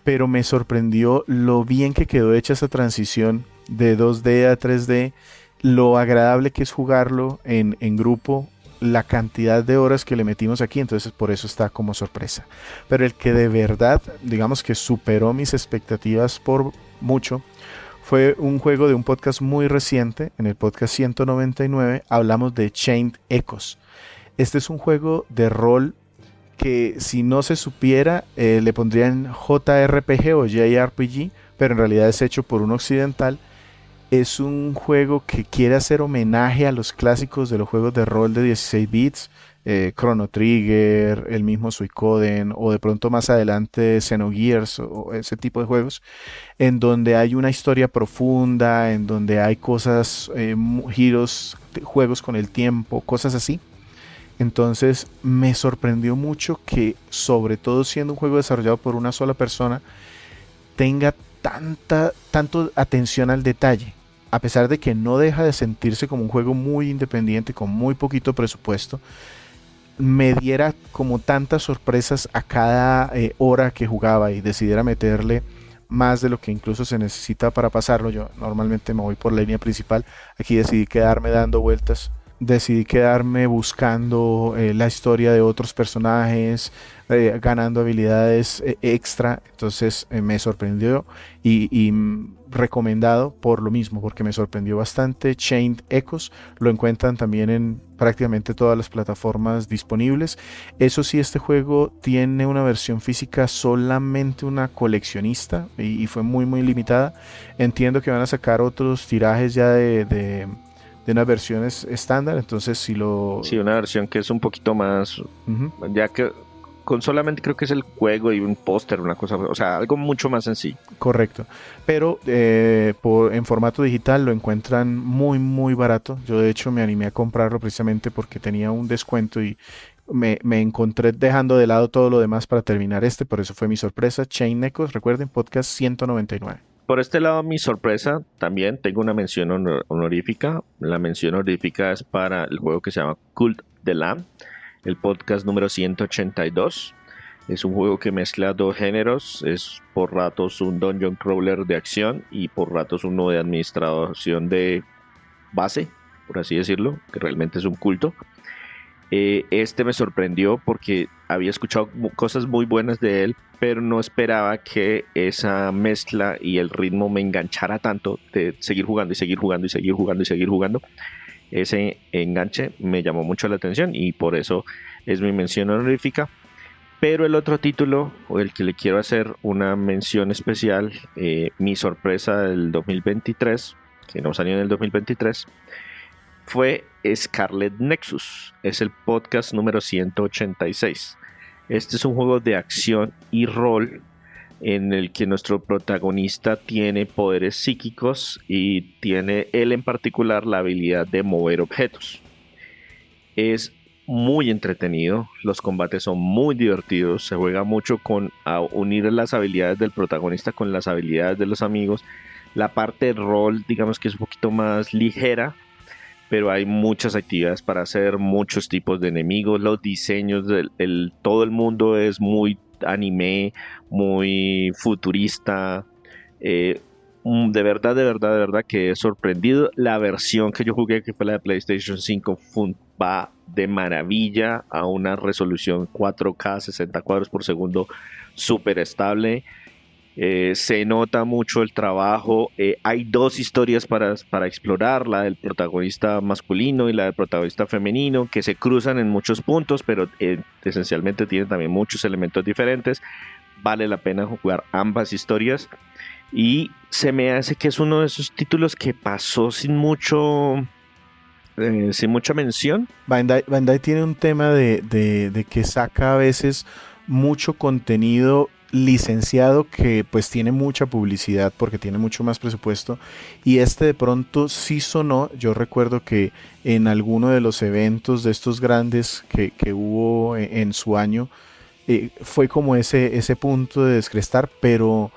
pero me sorprendió lo bien que quedó hecha esa transición de 2D a 3D, lo agradable que es jugarlo en grupo, la cantidad de horas que le metimos aquí, entonces por eso está como sorpresa. Pero el que de verdad, digamos que superó mis expectativas por mucho, fue un juego de un podcast muy reciente. En el podcast 199 hablamos de Chained Echoes. Este es un juego de rol que, si no se supiera, le pondrían JRPG o JRPG, pero en realidad es hecho por un occidental. Es un juego que quiere hacer homenaje a los clásicos de los juegos de rol de 16 bits, Chrono Trigger, el mismo Suikoden, o de pronto más adelante Xenogears o ese tipo de juegos, en donde hay una historia profunda, en donde hay cosas, giros, juegos con el tiempo, cosas así. Entonces me sorprendió mucho que, sobre todo siendo un juego desarrollado por una sola persona, tenga tanto atención al detalle, a pesar de que no deja de sentirse como un juego muy independiente, con muy poquito presupuesto. Me diera como tantas sorpresas a cada hora que jugaba y decidiera meterle más de lo que incluso se necesita para pasarlo. Yo normalmente me voy por la línea principal, aquí decidí quedarme dando vueltas decidí quedarme buscando la historia de otros personajes, ganando habilidades extra. Entonces me sorprendió y recomendado por lo mismo, porque me sorprendió bastante. Chained Echoes lo encuentran también en prácticamente todas las plataformas disponibles. Eso sí, este juego tiene una versión física solamente una coleccionista y fue muy muy limitada. Entiendo que van a sacar otros tirajes ya de unas versiones estándar, entonces si lo... Sí, una versión que es un poquito más, Ujú, ya que con solamente creo que es el juego y un póster, una cosa, o sea, algo mucho más sencillo. correcto, pero en formato digital lo encuentran muy muy barato. Yo de hecho me animé a comprarlo precisamente porque tenía un descuento y me encontré dejando de lado todo lo demás para terminar este, por eso fue mi sorpresa. Chain Echoes, recuerden, podcast 199. Por este lado, mi sorpresa, también tengo una mención honorífica. La mención honorífica es para el juego que se llama Cult de Lamb, el podcast número 182. Es un juego que mezcla dos géneros, es por ratos un dungeon crawler de acción y por ratos uno de administración de base, por así decirlo, que realmente es un culto. Este me sorprendió porque había escuchado cosas muy buenas de él, pero no esperaba que esa mezcla y el ritmo me enganchara tanto de seguir jugando y seguir jugando y seguir jugando y seguir jugando. Ese enganche me llamó mucho la atención y por eso es mi mención honorífica. Pero el otro título, o el que le quiero hacer una mención especial, mi sorpresa del 2023, que no salió en el 2023, fue Scarlet Nexus. Es el podcast número 186. Este es un juego de acción y rol en el que nuestro protagonista tiene poderes psíquicos y tiene él en particular la habilidad de mover objetos. Es muy entretenido, los combates son muy divertidos, se juega mucho con unir las habilidades del protagonista con las habilidades de los amigos. La parte de rol, digamos que es un poquito más ligera, pero hay muchas actividades para hacer, muchos tipos de enemigos, los diseños, todo el mundo es muy anime, muy futurista. eh, de verdad, de verdad, de verdad que he sorprendido. La versión que yo jugué, que fue la de PlayStation 5, va de maravilla a una resolución 4K, 60 cuadros por segundo, súper estable. Se nota mucho el trabajo. Hay dos historias para explorar, la del protagonista masculino y la del protagonista femenino, que se cruzan en muchos puntos, pero esencialmente tienen también muchos elementos diferentes. Vale la pena jugar ambas historias. Y se me hace que es uno de esos títulos que pasó sin mucha mención. Bandai tiene un tema de que saca a veces mucho contenido licenciado que pues tiene mucha publicidad porque tiene mucho más presupuesto y este de pronto sí sonó. Yo recuerdo que en alguno de los eventos de estos grandes que hubo en su año fue como ese punto de descrestar, pero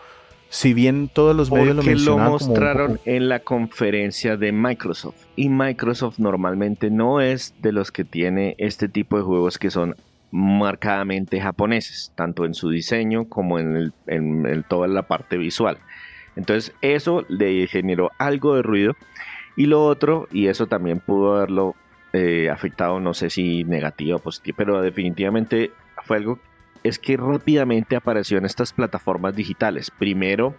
si bien todos los medios lo Porque lo mencionaban como un mostraron poco... en la conferencia de Microsoft. Y Microsoft normalmente no es de los que tiene este tipo de juegos que son marcadamente japoneses, tanto en su diseño como en toda la parte visual. Entonces eso le generó algo de ruido. Y lo otro, y eso también pudo haberlo afectado, no sé si negativo o positivo, pero definitivamente fue algo, es que rápidamente apareció en estas plataformas digitales. Primero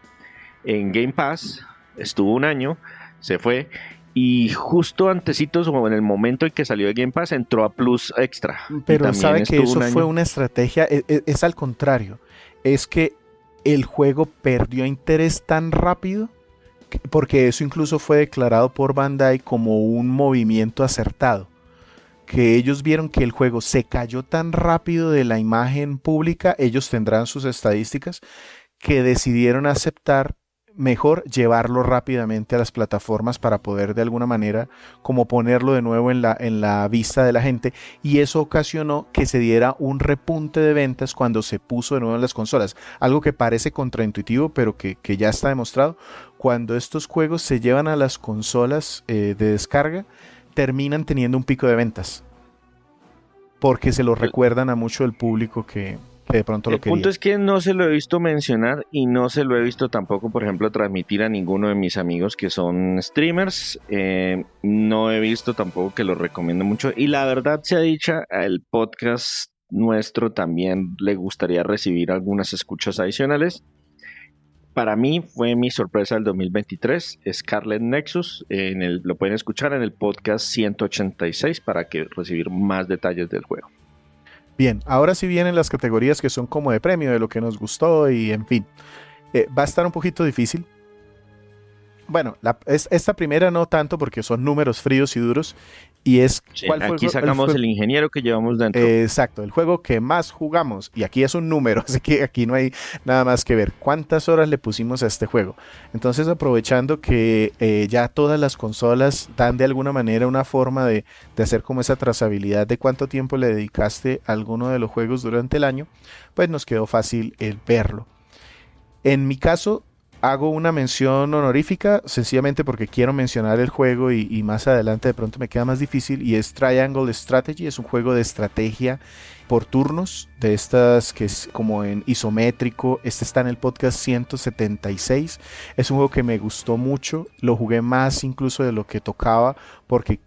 en Game Pass, estuvo un año, se fue, y justo antecitos o en el momento en que salió de Game Pass entró a Plus Extra. Y Pero también sabe que estuvo eso un fue año. una estrategia, es al contrario, es que el juego perdió interés tan rápido, porque eso incluso fue declarado por Bandai como un movimiento acertado, que ellos vieron que el juego se cayó tan rápido de la imagen pública, ellos tendrán sus estadísticas, que decidieron aceptar mejor llevarlo rápidamente a las plataformas para poder de alguna manera como ponerlo de nuevo en la vista de la gente y eso ocasionó que se diera un repunte de ventas cuando se puso de nuevo en las consolas, algo que parece contraintuitivo pero que ya está demostrado. Cuando estos juegos se llevan a las consolas de descarga terminan teniendo un pico de ventas porque se lo recuerdan a mucho el público que de pronto lo El punto quería. es que no se lo he visto mencionar y no se lo he visto tampoco, por ejemplo, transmitir a ninguno de mis amigos que son streamers. No he visto tampoco que lo recomiendo mucho. Y la verdad sea dicha, el podcast nuestro también le gustaría recibir algunas escuchas adicionales. Para mí fue mi sorpresa del 2023, Scarlet Nexus. Lo pueden escuchar en el podcast 186 para que recibir más detalles del juego. Bien, ahora sí vienen las categorías que son como de premio, de lo que nos gustó y en fin. Va a estar un poquito difícil. Bueno, esta primera no tanto porque son números fríos y duros. Y es Sí, cuál fue aquí sacamos el ingeniero que llevamos dentro. Exacto, el juego que más jugamos. Y aquí es un número, así que aquí no hay nada más que ver. ¿Cuántas horas le pusimos a este juego? Entonces, aprovechando que ya todas las consolas dan de alguna manera una forma de hacer como esa trazabilidad de cuánto tiempo le dedicaste a alguno de los juegos durante el año, pues nos quedó fácil el verlo. En mi caso, hago una mención honorífica sencillamente porque quiero mencionar el juego y más adelante de pronto me queda más difícil, y es Triangle Strategy. Es un juego de estrategia por turnos, de estas que es como en isométrico. Este está en el podcast 176. Es un juego que me gustó mucho, lo jugué más incluso de lo que tocaba porque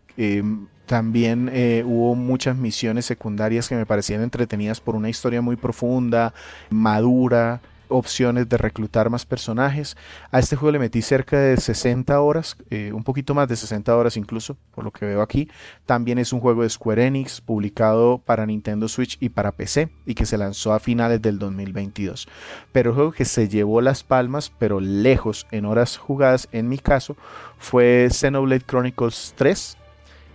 también hubo muchas misiones secundarias que me parecían entretenidas por una historia muy profunda, madura, opciones de reclutar más personajes. A este juego le metí cerca de 60 horas, un poquito más de 60 horas incluso, por lo que veo aquí. También es un juego de Square Enix, publicado para Nintendo Switch y para PC, y que se lanzó a finales del 2022. Pero el juego que se llevó las palmas, pero lejos en horas jugadas, en mi caso, fue Xenoblade Chronicles 3.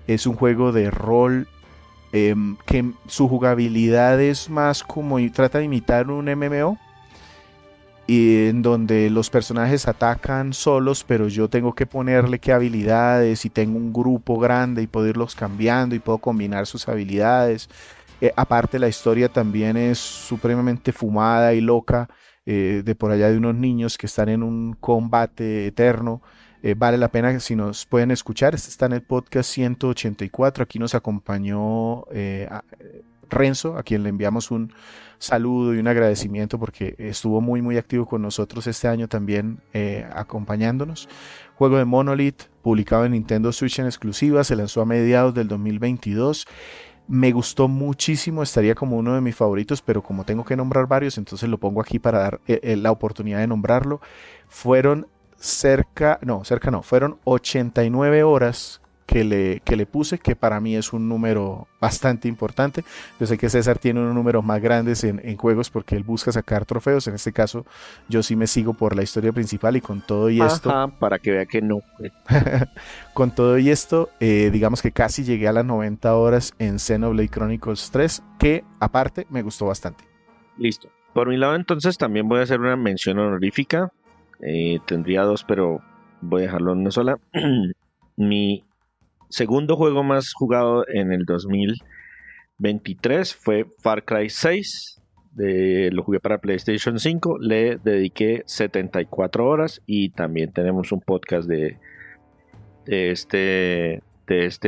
Es un juego de rol que su jugabilidad es más como trata de imitar un MMO, y en donde los personajes atacan solos, pero yo tengo que ponerle qué habilidades, y tengo un grupo grande y puedo irlos cambiando y puedo combinar sus habilidades. Aparte, la historia también es supremamente fumada y loca, de por allá de unos niños que están en un combate eterno. Vale la pena si nos pueden escuchar. Este está en el podcast 184. Aquí nos acompañó Renzo, a quien le enviamos un saludo y un agradecimiento porque estuvo muy activo con nosotros este año también, acompañándonos. Juego de Monolith, publicado en Nintendo Switch en exclusiva, se lanzó a mediados del 2022. Me gustó muchísimo, estaría como uno de mis favoritos, pero como tengo que nombrar varios, entonces lo pongo aquí para dar la oportunidad de nombrarlo. Fueron fueron 89 horas que le puse, que para mí es un número bastante importante. Yo sé que César tiene unos números más grandes en juegos porque él busca sacar trofeos. En este caso, yo sí me sigo por la historia principal, y con todo y esto, Ajá, para que vea que no. con todo y esto, digamos que casi llegué a las 90 horas en Xenoblade Chronicles 3, que aparte me gustó bastante. Listo. Por mi lado, entonces, también voy a hacer una mención honorífica. Tendría dos, pero voy a dejarlo en una sola. Mi segundo juego más jugado en el 2023 fue Far Cry 6. Lo jugué para PlayStation 5. Le dediqué 74 horas y también tenemos un podcast de este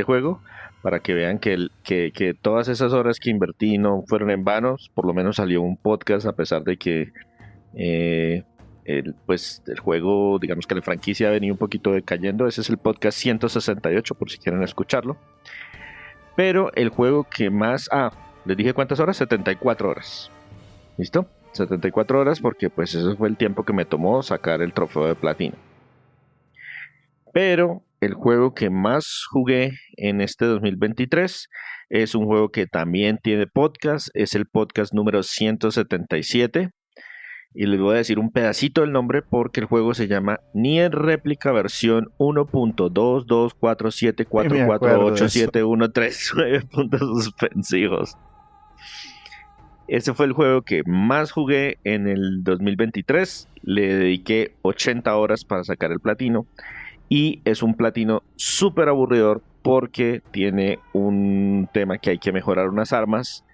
juego para que vean que todas esas horas que invertí no fueron en vano. Por lo menos salió un podcast a pesar de que el juego, digamos que la franquicia ha venido un poquito decayendo. Ese es el podcast 168 por si quieren escucharlo. Pero el juego que más... les dije cuántas horas, 74 horas. ¿Listo? 74 horas porque pues eso fue el tiempo que me tomó sacar el trofeo de platino. Pero el juego que más jugué en este 2023 es un juego que también tiene podcast. Es el podcast número 177. Y les voy a decir un pedacito del nombre porque el juego se llama Nier Réplica versión 1.22474487139 puntos suspensivos. Ese fue el juego que más jugué en el 2023. Le dediqué 80 horas para sacar el platino. Y es un platino súper aburridor porque tiene un tema que hay que mejorar unas armas.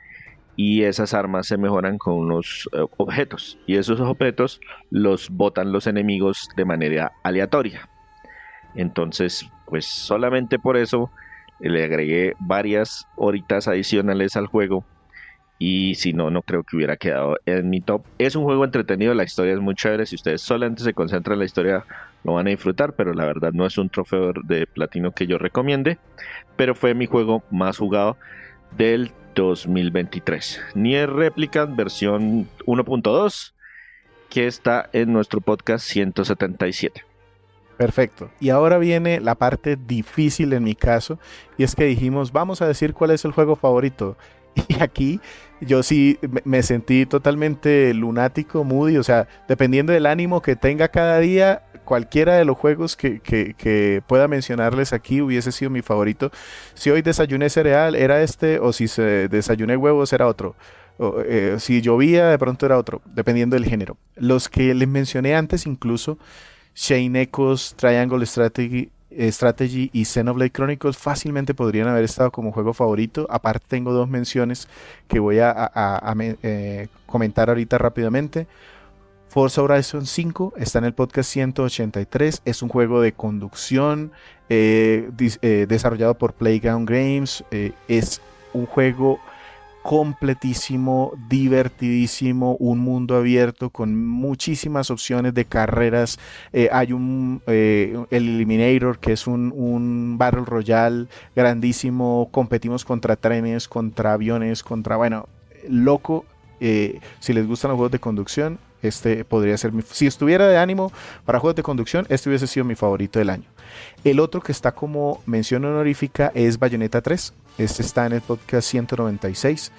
Y esas armas se mejoran con unos objetos. Y esos objetos los botan los enemigos de manera aleatoria. Entonces, pues solamente por eso le agregué varias horitas adicionales al juego. y si no, no creo que hubiera quedado en mi top. Es un juego entretenido, la historia es muy chévere, si ustedes solamente se concentran en la historia lo van a disfrutar, pero la verdad no es un trofeo de platino que yo recomiende, pero fue mi juego más jugado del 2023. Nier Replicant versión 1.2, que está en nuestro podcast 177. Perfecto. Y ahora viene la parte difícil en mi caso, y es que dijimos, vamos a decir cuál es el juego favorito. Y aquí yo sí me sentí totalmente lunático, moody, o sea, dependiendo del ánimo que tenga cada día, cualquiera de los juegos que pueda mencionarles aquí hubiese sido mi favorito. Si hoy desayuné cereal, era este, o si desayuné huevos, era otro. Si llovía, de pronto era otro, dependiendo del género. Los que les mencioné antes, incluso Shane Echoes, Triangle Strategy y Xenoblade Chronicles fácilmente podrían haber estado como juego favorito. Aparte tengo dos menciones que voy a comentar ahorita rápidamente. Forza Horizon 5 está en el podcast 183. Es un juego de conducción desarrollado por Playground Games. Es un juego completísimo, divertidísimo, un mundo abierto con muchísimas opciones de carreras. Hay el Eliminator, que es un Battle Royale grandísimo. Competimos contra trenes, contra aviones, bueno, loco. Si les gustan los juegos de conducción, este podría ser si estuviera de ánimo para juegos de conducción, este hubiese sido mi favorito del año. El otro que está como mención honorífica es Bayonetta 3. Este está en el podcast 196.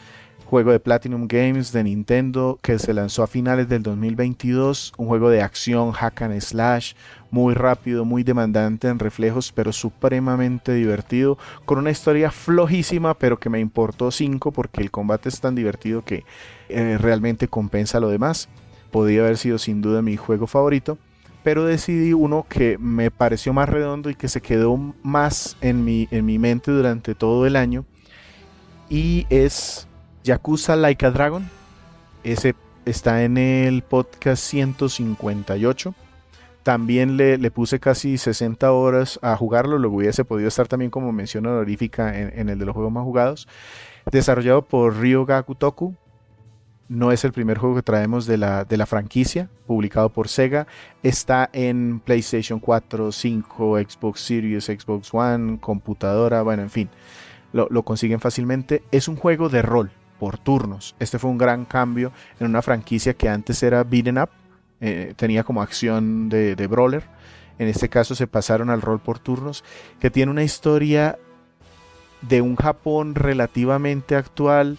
Juego de Platinum Games de Nintendo que se lanzó a finales del 2022. Un juego de acción, hack and slash, muy rápido, muy demandante en reflejos, pero supremamente divertido. Con una historia flojísima, pero que me importó 5 porque el combate es tan divertido que realmente compensa lo demás. Podría haber sido sin duda mi juego favorito, pero decidí uno que me pareció más redondo y que se quedó más en mi mente durante todo el año, y es Yakuza Like a Dragon. Ese está en el podcast 158. También le puse casi 60 horas a jugarlo, lo hubiese podido estar también como mención honorífica en el de los juegos más jugados. Desarrollado por Ryoga Toku. No es el primer juego que traemos de la franquicia, publicado por Sega. Está en PlayStation 4, 5, Xbox Series, Xbox One, computadora, bueno, en fin. Lo consiguen fácilmente. Es un juego de rol por turnos. Este fue un gran cambio en una franquicia que antes era beat'em up. Tenía como acción de brawler. En este caso se pasaron al rol por turnos, que tiene una historia de un Japón relativamente actual,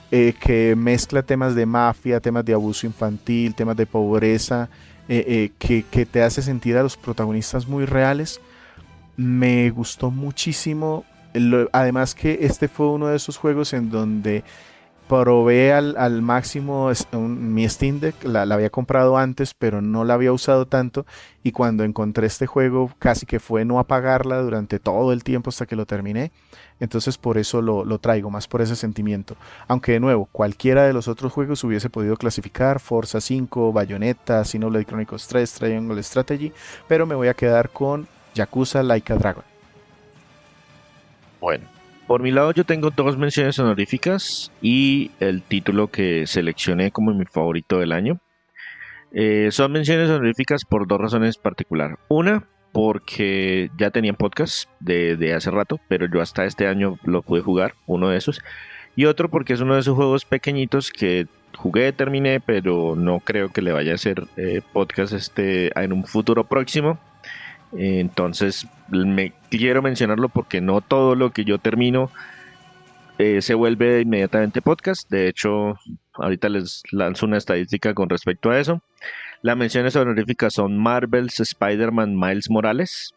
que mezcla temas de mafia, temas de abuso infantil, temas de pobreza, que te hace sentir a los protagonistas muy reales. Me gustó muchísimo. Además que este fue uno de esos juegos en donde probé al máximo mi Steam Deck. La había comprado antes, pero no la había usado tanto, y cuando encontré este juego casi que fue no apagarla durante todo el tiempo hasta que lo terminé. Entonces por eso lo traigo, más por ese sentimiento. Aunque de nuevo, cualquiera de los otros juegos hubiese podido clasificar: Forza 5, Bayonetta, Xenoblade Chronicles 3, Triangle Strategy, pero me voy a quedar con Yakuza Like a Dragon. Bueno, por mi lado yo tengo dos menciones honoríficas y el título que seleccioné como mi favorito del año. Son menciones honoríficas por dos razones particulares. Una, porque ya tenían podcast de hace rato, pero yo hasta este año lo pude jugar, uno de esos. Y otro porque es uno de esos juegos pequeñitos que jugué, terminé, pero no creo que le vaya a hacer podcast en un futuro próximo. Entonces me quiero mencionarlo porque no todo lo que yo termino se vuelve inmediatamente podcast. De hecho, ahorita les lanzo una estadística con respecto a eso. Las menciones honoríficas son Marvel's Spider-Man Miles Morales.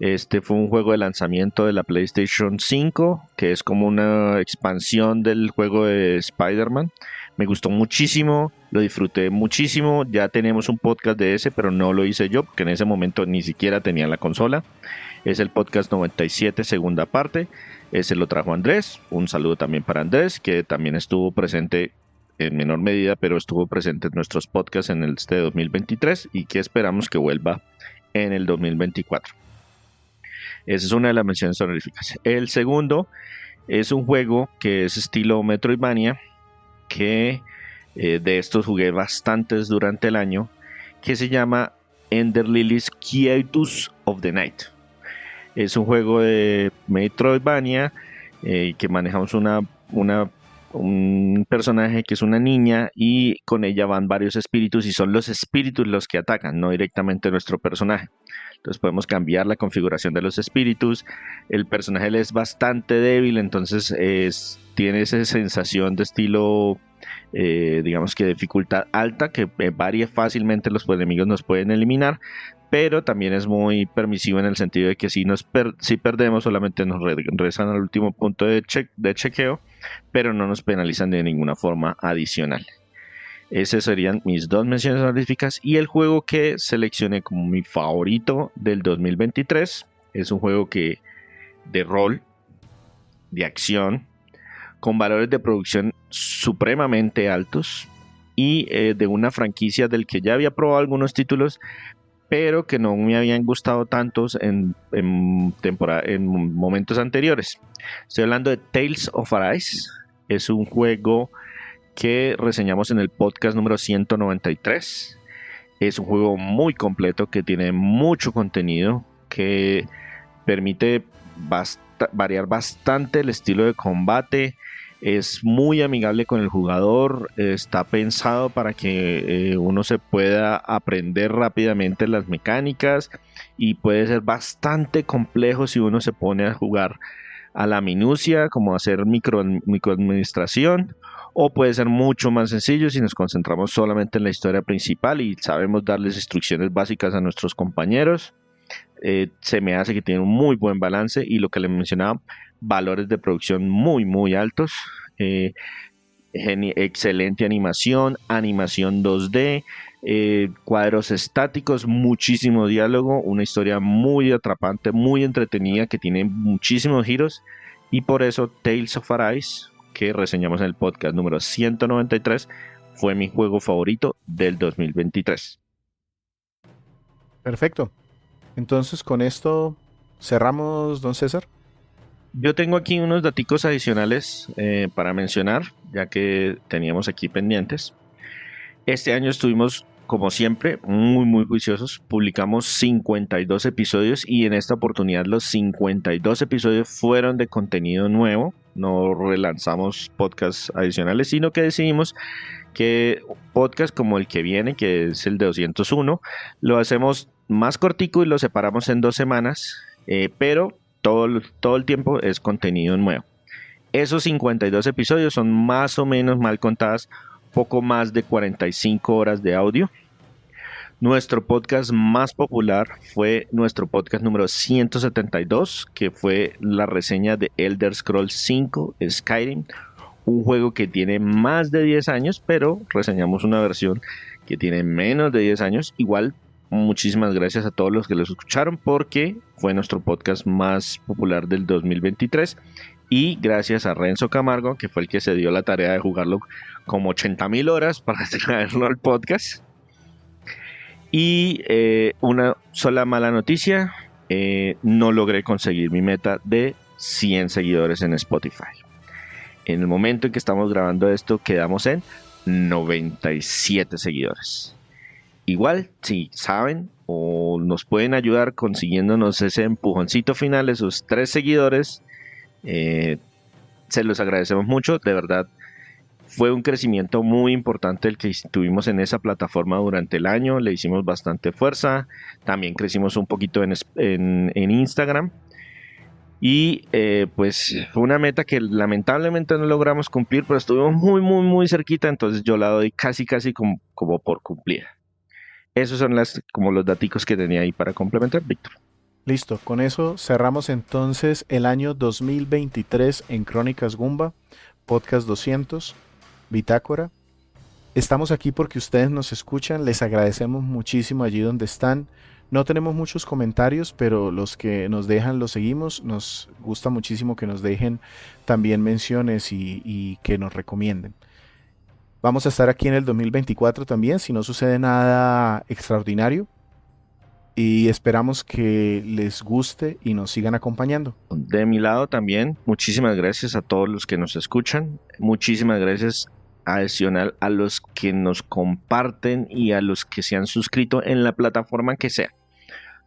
Este fue un juego de lanzamiento de la PlayStation 5, que es como una expansión del juego de Spider-Man. Me gustó muchísimo, lo disfruté muchísimo. Ya tenemos un podcast de ese, pero no lo hice yo, porque en ese momento ni siquiera tenía la consola. Es el podcast 97, segunda parte. Ese lo trajo Andrés. Un saludo también para Andrés, que también estuvo presente en menor medida, pero estuvo presente en nuestros podcasts en este 2023 y que esperamos que vuelva en el 2024. Esa es una de las menciones honoríficas. El segundo es un juego que es estilo Metroidvania, que de estos jugué bastantes durante el año, que se llama Ender Lilies Quietus of the Night. Es un juego de Metroidvania que manejamos un personaje que es una niña y con ella van varios espíritus y son los espíritus los que atacan, no directamente nuestro personaje. Entonces podemos cambiar la configuración de los espíritus. El personaje es bastante débil, entonces tiene esa sensación de estilo, digamos que de dificultad alta, que varía fácilmente, los enemigos nos pueden eliminar, pero también es muy permisivo en el sentido de que si perdemos solamente nos regresan al último punto de chequeo, pero no nos penalizan de ninguna forma adicional. Esas serían mis 2 menciones honoríficas. Y el juego que seleccioné como mi favorito del 2023 es un juego de rol, de acción, con valores de producción supremamente altos y de una franquicia del que ya había probado algunos títulos, pero que no me habían gustado tantos en momentos anteriores. Estoy hablando de Tales of Arise. Es un juego que reseñamos en el podcast número 193. Es un juego muy completo que tiene mucho contenido, que permite variar bastante el estilo de combate. Es muy amigable con el jugador, está pensado para que uno se pueda aprender rápidamente las mecánicas y puede ser bastante complejo si uno se pone a jugar a la minucia, como hacer microadministración, o puede ser mucho más sencillo si nos concentramos solamente en la historia principal y sabemos darles instrucciones básicas a nuestros compañeros. Se me hace que tiene un muy buen balance y lo que les mencionaba, valores de producción muy muy altos, excelente animación 2D, cuadros estáticos, muchísimo diálogo, una historia muy atrapante, muy entretenida, que tiene muchísimos giros, y por eso Tales of Arise, que reseñamos en el podcast número 193, fue mi juego favorito del 2023. Perfecto. Entonces con esto cerramos, don César. Yo tengo aquí unos daticos adicionales para mencionar, ya que teníamos aquí pendientes. Este año estuvimos, como siempre, muy muy juiciosos. Publicamos 52 episodios y en esta oportunidad los 52 episodios fueron de contenido nuevo. No relanzamos podcasts adicionales, sino que decidimos que podcast como el que viene, que es el de 201, lo hacemos más cortico y lo separamos en 2 semanas, pero todo el tiempo es contenido nuevo. Esos 52 episodios son más o menos, mal contadas, poco más de 45 horas de audio. Nuestro podcast más popular fue nuestro podcast número 172, que fue la reseña de Elder Scrolls 5 Skyrim, un juego que tiene más de 10 años, pero reseñamos una versión que tiene menos de 10 años. Igual, muchísimas gracias a todos los que lo escucharon, porque fue nuestro podcast más popular del 2023. Y gracias a Renzo Camargo, que fue el que se dio la tarea de jugarlo como 80,000 horas para traerlo al podcast. Y una sola mala noticia, no logré conseguir mi meta de 100 seguidores en Spotify. En el momento en que estamos grabando esto, quedamos en 97 seguidores. Igual, si saben o nos pueden ayudar consiguiéndonos ese empujoncito final, esos 3 seguidores, se los agradecemos mucho. De verdad, fue un crecimiento muy importante el que tuvimos en esa plataforma durante el año. Le hicimos bastante fuerza. También crecimos un poquito en Instagram. Y pues fue una meta que lamentablemente no logramos cumplir, pero estuvimos muy, muy, muy cerquita. Entonces yo la doy casi como por cumplida. Esos son como los daticos que tenía ahí para complementar, Víctor. Listo, con eso cerramos entonces el año 2023 en Crónicas Gumba, podcast 200, Bitácora. Estamos aquí porque ustedes nos escuchan, les agradecemos muchísimo allí donde están. No tenemos muchos comentarios, pero los que nos dejan los seguimos. Nos gusta muchísimo que nos dejen también menciones y que nos recomienden. Vamos a estar aquí en el 2024 también, si no sucede nada extraordinario. Y esperamos que les guste y nos sigan acompañando. De mi lado también, muchísimas gracias a todos los que nos escuchan. Muchísimas gracias adicional a los que nos comparten y a los que se han suscrito en la plataforma que sea.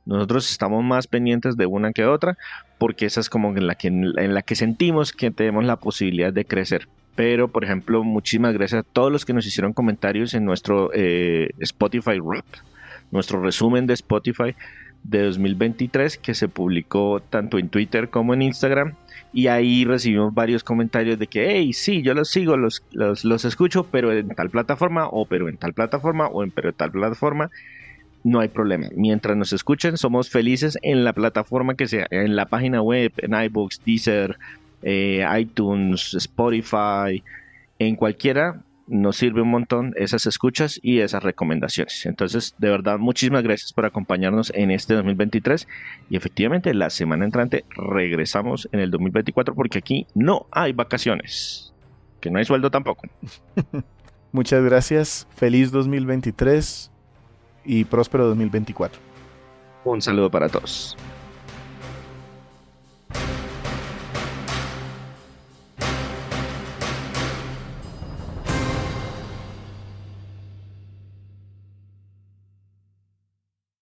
Nosotros estamos más pendientes de una que otra porque esa es como en la que sentimos que tenemos la posibilidad de crecer. Pero, por ejemplo, muchísimas gracias a todos los que nos hicieron comentarios en nuestro Spotify Wrap, nuestro resumen de Spotify de 2023 que se publicó tanto en Twitter como en Instagram. Y ahí recibimos varios comentarios de que, hey, sí, yo los sigo, los escucho, pero en tal plataforma, o pero en tal plataforma, o en pero en tal plataforma. No hay problema. Mientras nos escuchen, somos felices en la plataforma que sea, en la página web, en iBooks, Deezer, iTunes, Spotify, en cualquiera. Nos sirve un montón esas escuchas y esas recomendaciones. Entonces, de verdad, muchísimas gracias por acompañarnos en este 2023. Y efectivamente, la semana entrante regresamos en el 2024 porque aquí no hay vacaciones. Que no hay sueldo tampoco. Muchas gracias. Feliz 2023 y próspero 2024. Un saludo para todos.